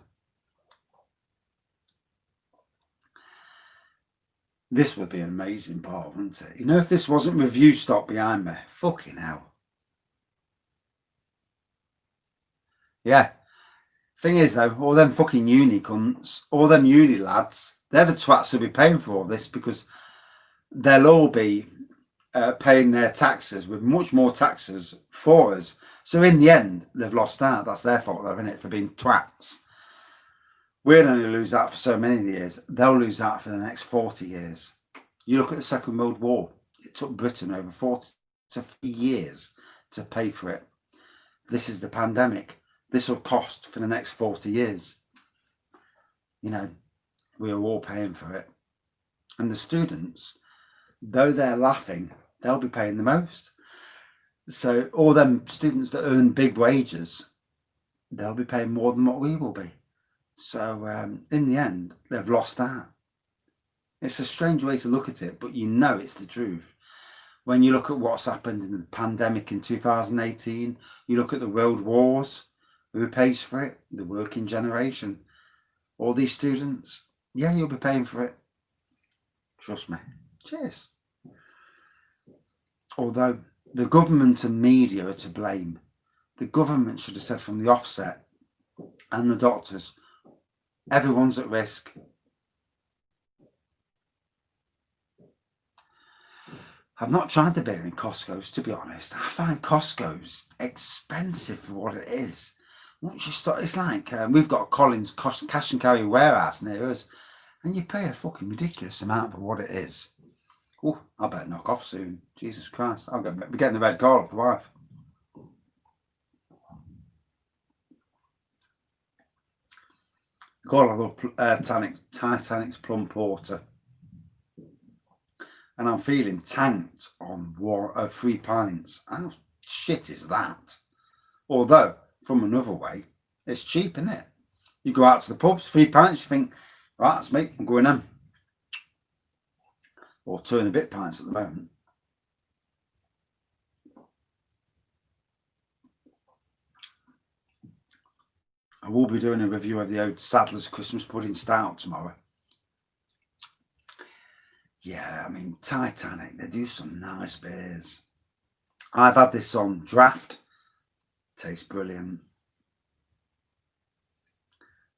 This would be an amazing part, wouldn't it? You know, if this wasn't review stock behind me, fucking hell. Yeah. Thing is though, all them fucking uni cunts, all them uni lads, they're the twats who'll be paying for all this, because they'll all be paying their taxes with much more taxes for us. So in the end, they've lost out. That's their fault though, isn't it, for being twats. We'll only lose out for so many years. They'll lose out for the next 40 years. You look at the Second World War. It took Britain over 40 to 50 years to pay for it. This is the pandemic. This will cost for the next 40 years. You know, we are all paying for it. And the students, though they're laughing, they'll be paying the most. So all them students that earn big wages, they'll be paying more than what we will be. So in the end, they've lost out. It's a strange way to look at it, but you know it's the truth. When you look at what's happened in the pandemic in 2018, you look at the world wars, who pays for it? The working generation. All these students, yeah, you'll be paying for it. Trust me. Cheers. Although the government and media are to blame. The government should have said from the offset, and the doctors, everyone's at risk. I've not tried the beer in Costco's, to be honest. I find Costco's expensive for what it is. once you start, it's like we've got a Collins cash and carry warehouse near us, and you pay a fucking ridiculous amount for what it is. Oh, I better knock off soon. Jesus Christ, I'll be getting the red call off the wife. God, I love Titanic's Plum Porter. And I'm feeling tanked on 3 pints. How shit is that? Although, from another way, it's cheap, isn't it? You go out to the pubs, 3 pints, you think, right, that's me, I'm going in. Or 2 and a bit pints at the moment. I will be doing a review of the old Sadler's Christmas Pudding Stout tomorrow. Yeah, I mean, Titanic, they do some nice beers. I've had this on draft. Tastes brilliant.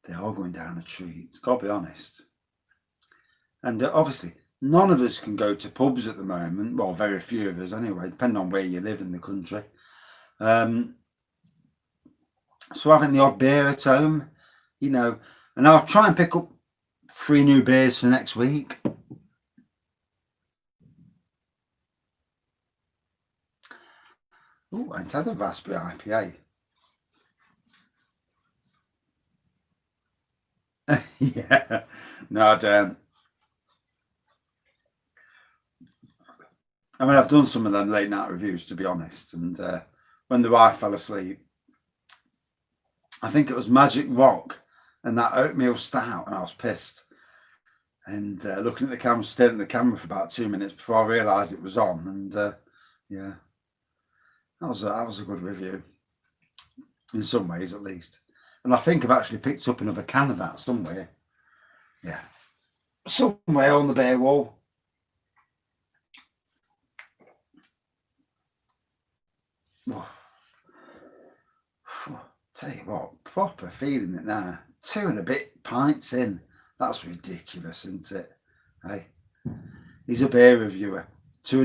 They are going down a treat, gotta be honest. And obviously, none of us can go to pubs at the moment. Well, very few of us anyway, depending on where you live in the country. So having the odd beer at home, you know, and I'll try and pick up 3 new beers for next week. Oh, I had a raspberry IPA. Yeah, no, I don't. I mean, I've done some of them late night reviews, to be honest. And when the wife fell asleep, I think it was Magic Rock and that oatmeal stout, and I was pissed. And looking at the camera, staring at the camera for about 2 minutes before I realised it was on. And yeah, that was a good review, in some ways at least. And I think I've actually picked up another can of that somewhere. Yeah, somewhere on the bare wall. Oh. Tell you what, proper feeling it now. 2 and a bit pints in. That's ridiculous, isn't it? Hey, he's a beer reviewer. 2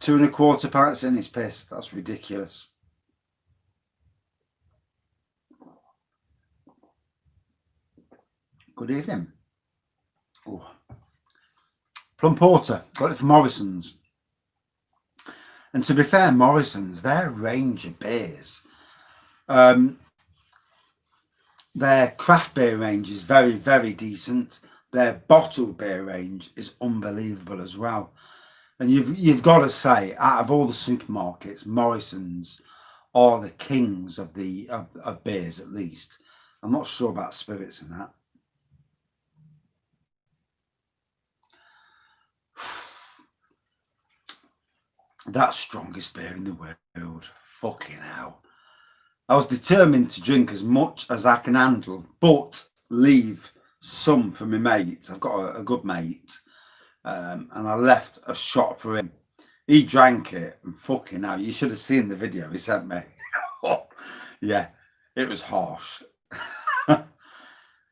and a quarter pints in, he's pissed. That's ridiculous. Good evening. Oh. Plum Porter, got it from Morrison's. And to be fair, Morrison's, their range of beers, their craft beer range is very, very decent. Their bottled beer range is unbelievable as well. And you've got to say, out of all the supermarkets, Morrison's are the kings of of beers, at least. I'm not sure about spirits and that. That's strongest beer in the world. Fucking hell. I was determined to drink as much as I can handle, but leave some for my mate. I've got a good mate. And I left a shot for him. He drank it, and fucking hell, you should have seen the video he sent me. Yeah, it was harsh.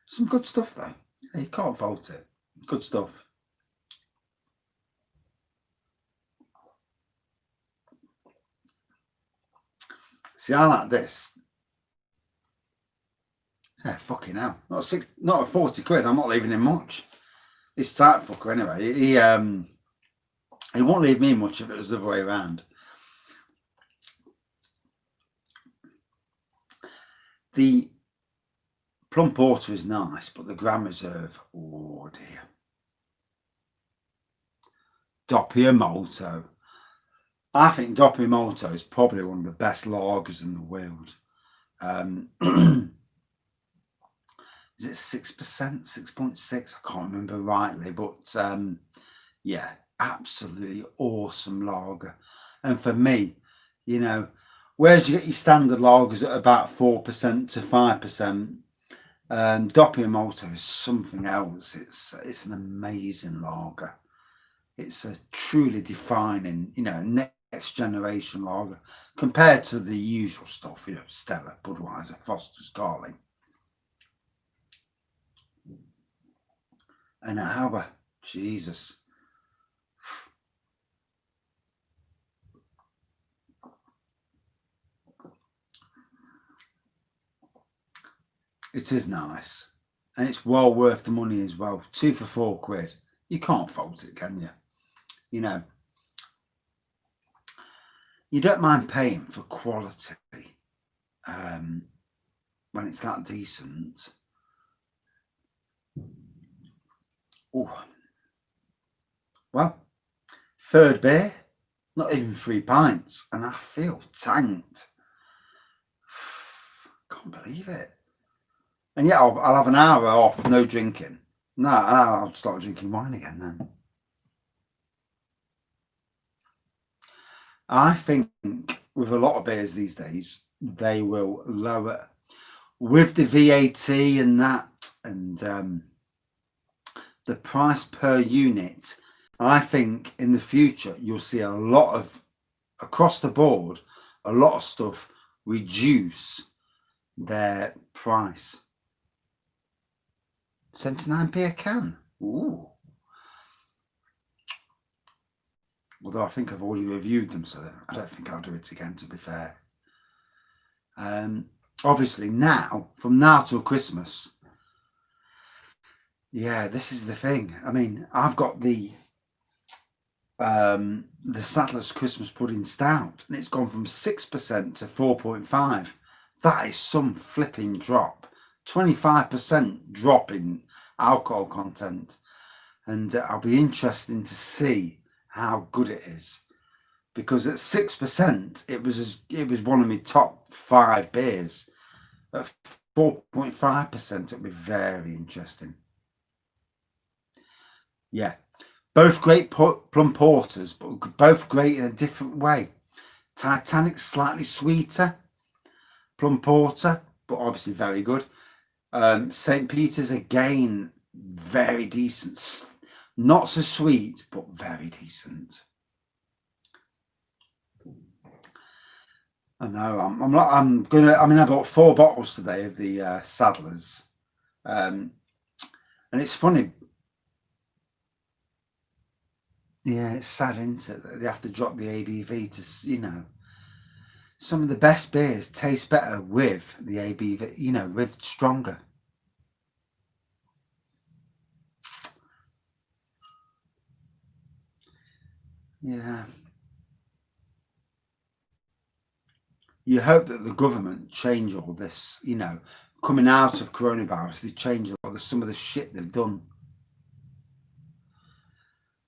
Some good stuff though. You can't fault it. Good stuff. See, I like this. Yeah, fucking hell. Not a 40 quid. I'm not leaving him much. This tight fucker anyway. He won't leave me much if it was the other way around. The Plum Porter is nice, but the Grand Reserve, oh dear. Doppio Molto. I think Doppio Molto is probably one of the best lagers in the world. Is it 6%, 6.6? I can't remember rightly, but yeah, absolutely awesome lager. And for me, you know, whereas you get your standard lagers at about 4% to 5%, Doppio Molto is something else. It's an amazing lager. It's a truly defining, you know, next generation lager compared to the usual stuff, you know, Stella, Budweiser, Foster's, Carling. An hour, Jesus. It is nice. And it's well worth the money as well. 2 for £4. You can't fault it, can you? You know, you don't mind paying for quality when it's that decent. Oh, well, third beer, not even 3 pints, and I feel tanked. Can't believe it. And yeah, I'll have an hour off, no drinking. No, and I'll start drinking wine again then. I think with a lot of beers these days, they will lower with the VAT and that, and the price per unit. I think in the future you'll see a lot of, across the board, a lot of stuff reduce their price. 79p a can. Ooh. Although I think I've already reviewed them, so I don't think I'll do it again, to be fair. Obviously now, from now till Christmas, yeah, this is the thing. I mean, I've got the Sadler's Christmas Pudding Stout, and it's gone from 6% to 4.5. That is some flipping drop. 25% drop in alcohol content, and I'll be interested to see how good it is, because at 6% it was one of my top 5 beers. At 4.5% it'll be very interesting. Yeah, both great plum porters, but both great in a different way. Titanic slightly sweeter plum porter, but obviously very good. St. Peter's again, very decent. Not so sweet, but very decent. I know. I bought 4 bottles today of the Sadler's, and it's funny. Yeah, it's sad, isn't it? They have to drop the ABV to, you know. Some of the best beers taste better with the ABV, you know, with stronger. Yeah. You hope that the government change all this, you know, coming out of coronavirus, they change some of the shit they've done.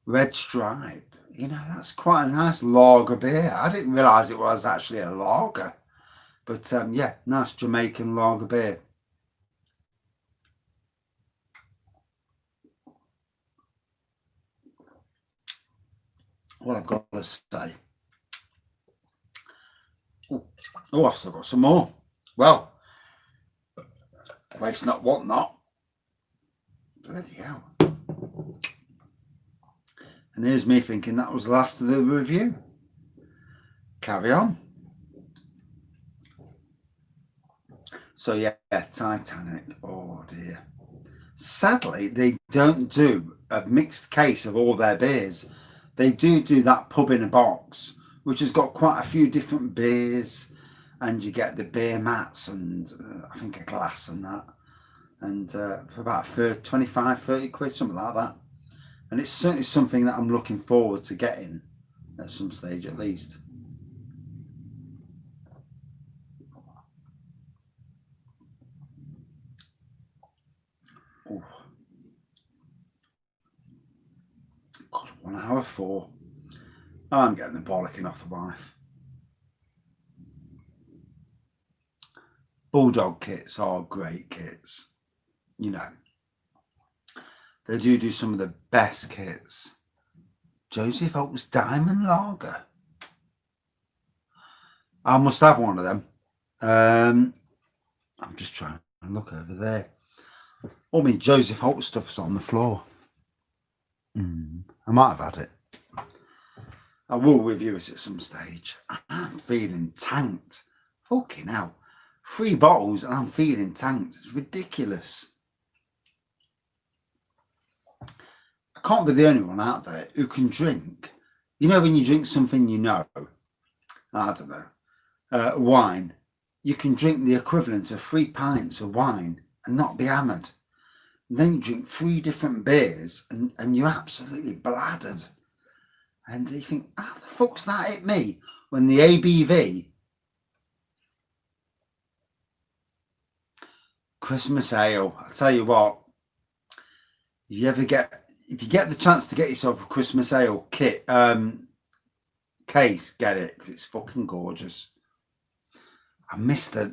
Red Stripe, you know, that's quite a nice lager beer. I didn't realise it was actually a lager, but yeah, nice Jamaican lager beer. Well, I've got to say, oh, I've still got some more. Well, waste not, want not. Bloody hell. And here's me thinking that was the last of the review. Carry on. So yeah, Titanic. Oh dear. Sadly, they don't do a mixed case of all their beers. They do that pub in a box, which has got quite a few different beers, and you get the beer mats and I think a glass and that, and for about 25, 30 quid, something like that. And it's certainly something that I'm looking forward to getting at some stage at least. Oh. God, 1 hour 4. I'm getting the bollocking off the wife. Bulldog kits are great kits, you know. They do some of the best kits. Joseph Oaks Diamond Lager. I must have one of them. I'm just trying to look over there. All my Joseph Holt stuff's on the floor. I might have had it. I will review it at some stage. I'm feeling tanked. Fucking hell. 3 bottles and I'm feeling tanked. It's ridiculous. I can't be the only one out there who can drink. You know, when you drink something, you know, I don't know, wine, you can drink the equivalent of 3 pints of wine and not be hammered. And then you drink 3 different beers and you're absolutely bladdered. And you think, how the fuck's that hit me? When the ABV, Christmas ale, I'll tell you what, if you get the chance to get yourself a Christmas ale kit, case, get it, because it's fucking gorgeous. I missed I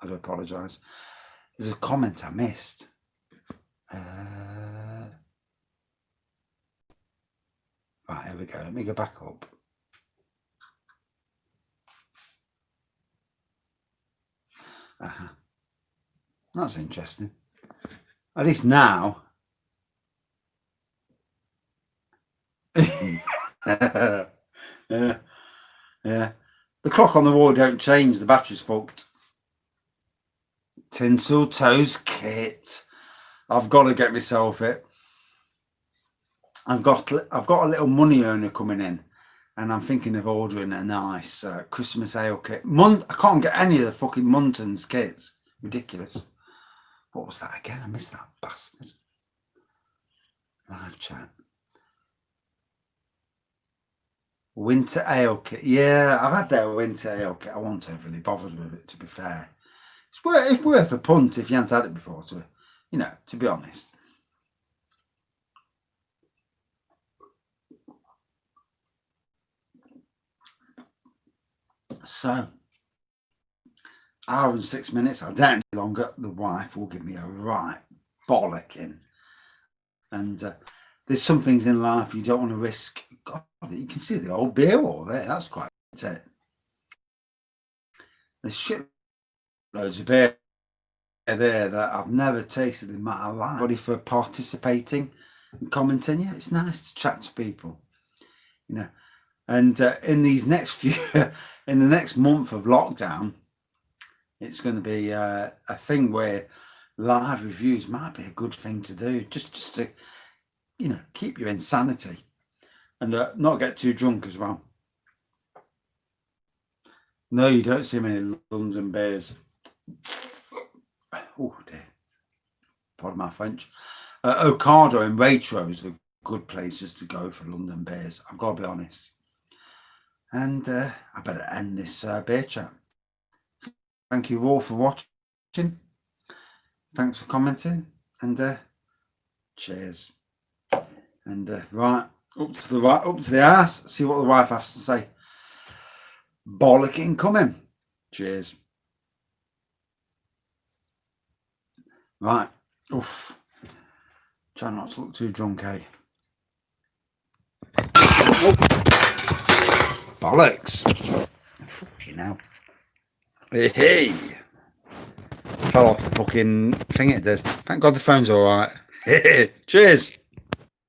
do apologise. There's a comment I missed. Right, here we go. Let me go back up. That's interesting. At least now. Yeah. The clock on the wall don't change. The battery's fucked. Tinsel Toes kit. I've got to get myself it. I've got a little money earner coming in, and I'm thinking of ordering a nice Christmas ale kit. I can't get any of the fucking Muntons kits. Ridiculous. What was that again? I missed that bastard. Live chat. Winter ale kit. Yeah, I've had their winter ale kit. I wasn't overly bothered with it, to be fair. It's worth a punt if you haven't had it before, to be honest. So, hour and 6 minutes. I doubt any longer. The wife will give me a right bollocking. And there's some things in life you don't want to risk. God, you can see the old beer wall there. That's quite it. There's shitloads of beer there that I've never tasted in my life. Everybody for participating and commenting. Yeah, it's nice to chat to people, And in these next in the next month of lockdown, it's going to be a thing where live reviews might be a good thing to do, just to, keep your insanity and not get too drunk as well. No, you don't see many London beers. Oh dear, pardon my French. Ocado and Waitrose are good places to go for London beers. I've got to be honest. And I better end this beer chat. Thank you all for watching. Thanks for commenting, and cheers. And right up to the arse. See what the wife has to say. Bollocking coming. Cheers. Right. Oof. Try not to look too drunk, eh? Oh. Bollocks. Fucking hell. Hey. Fell off the fucking thing it did. Thank God the phone's alright. Cheers.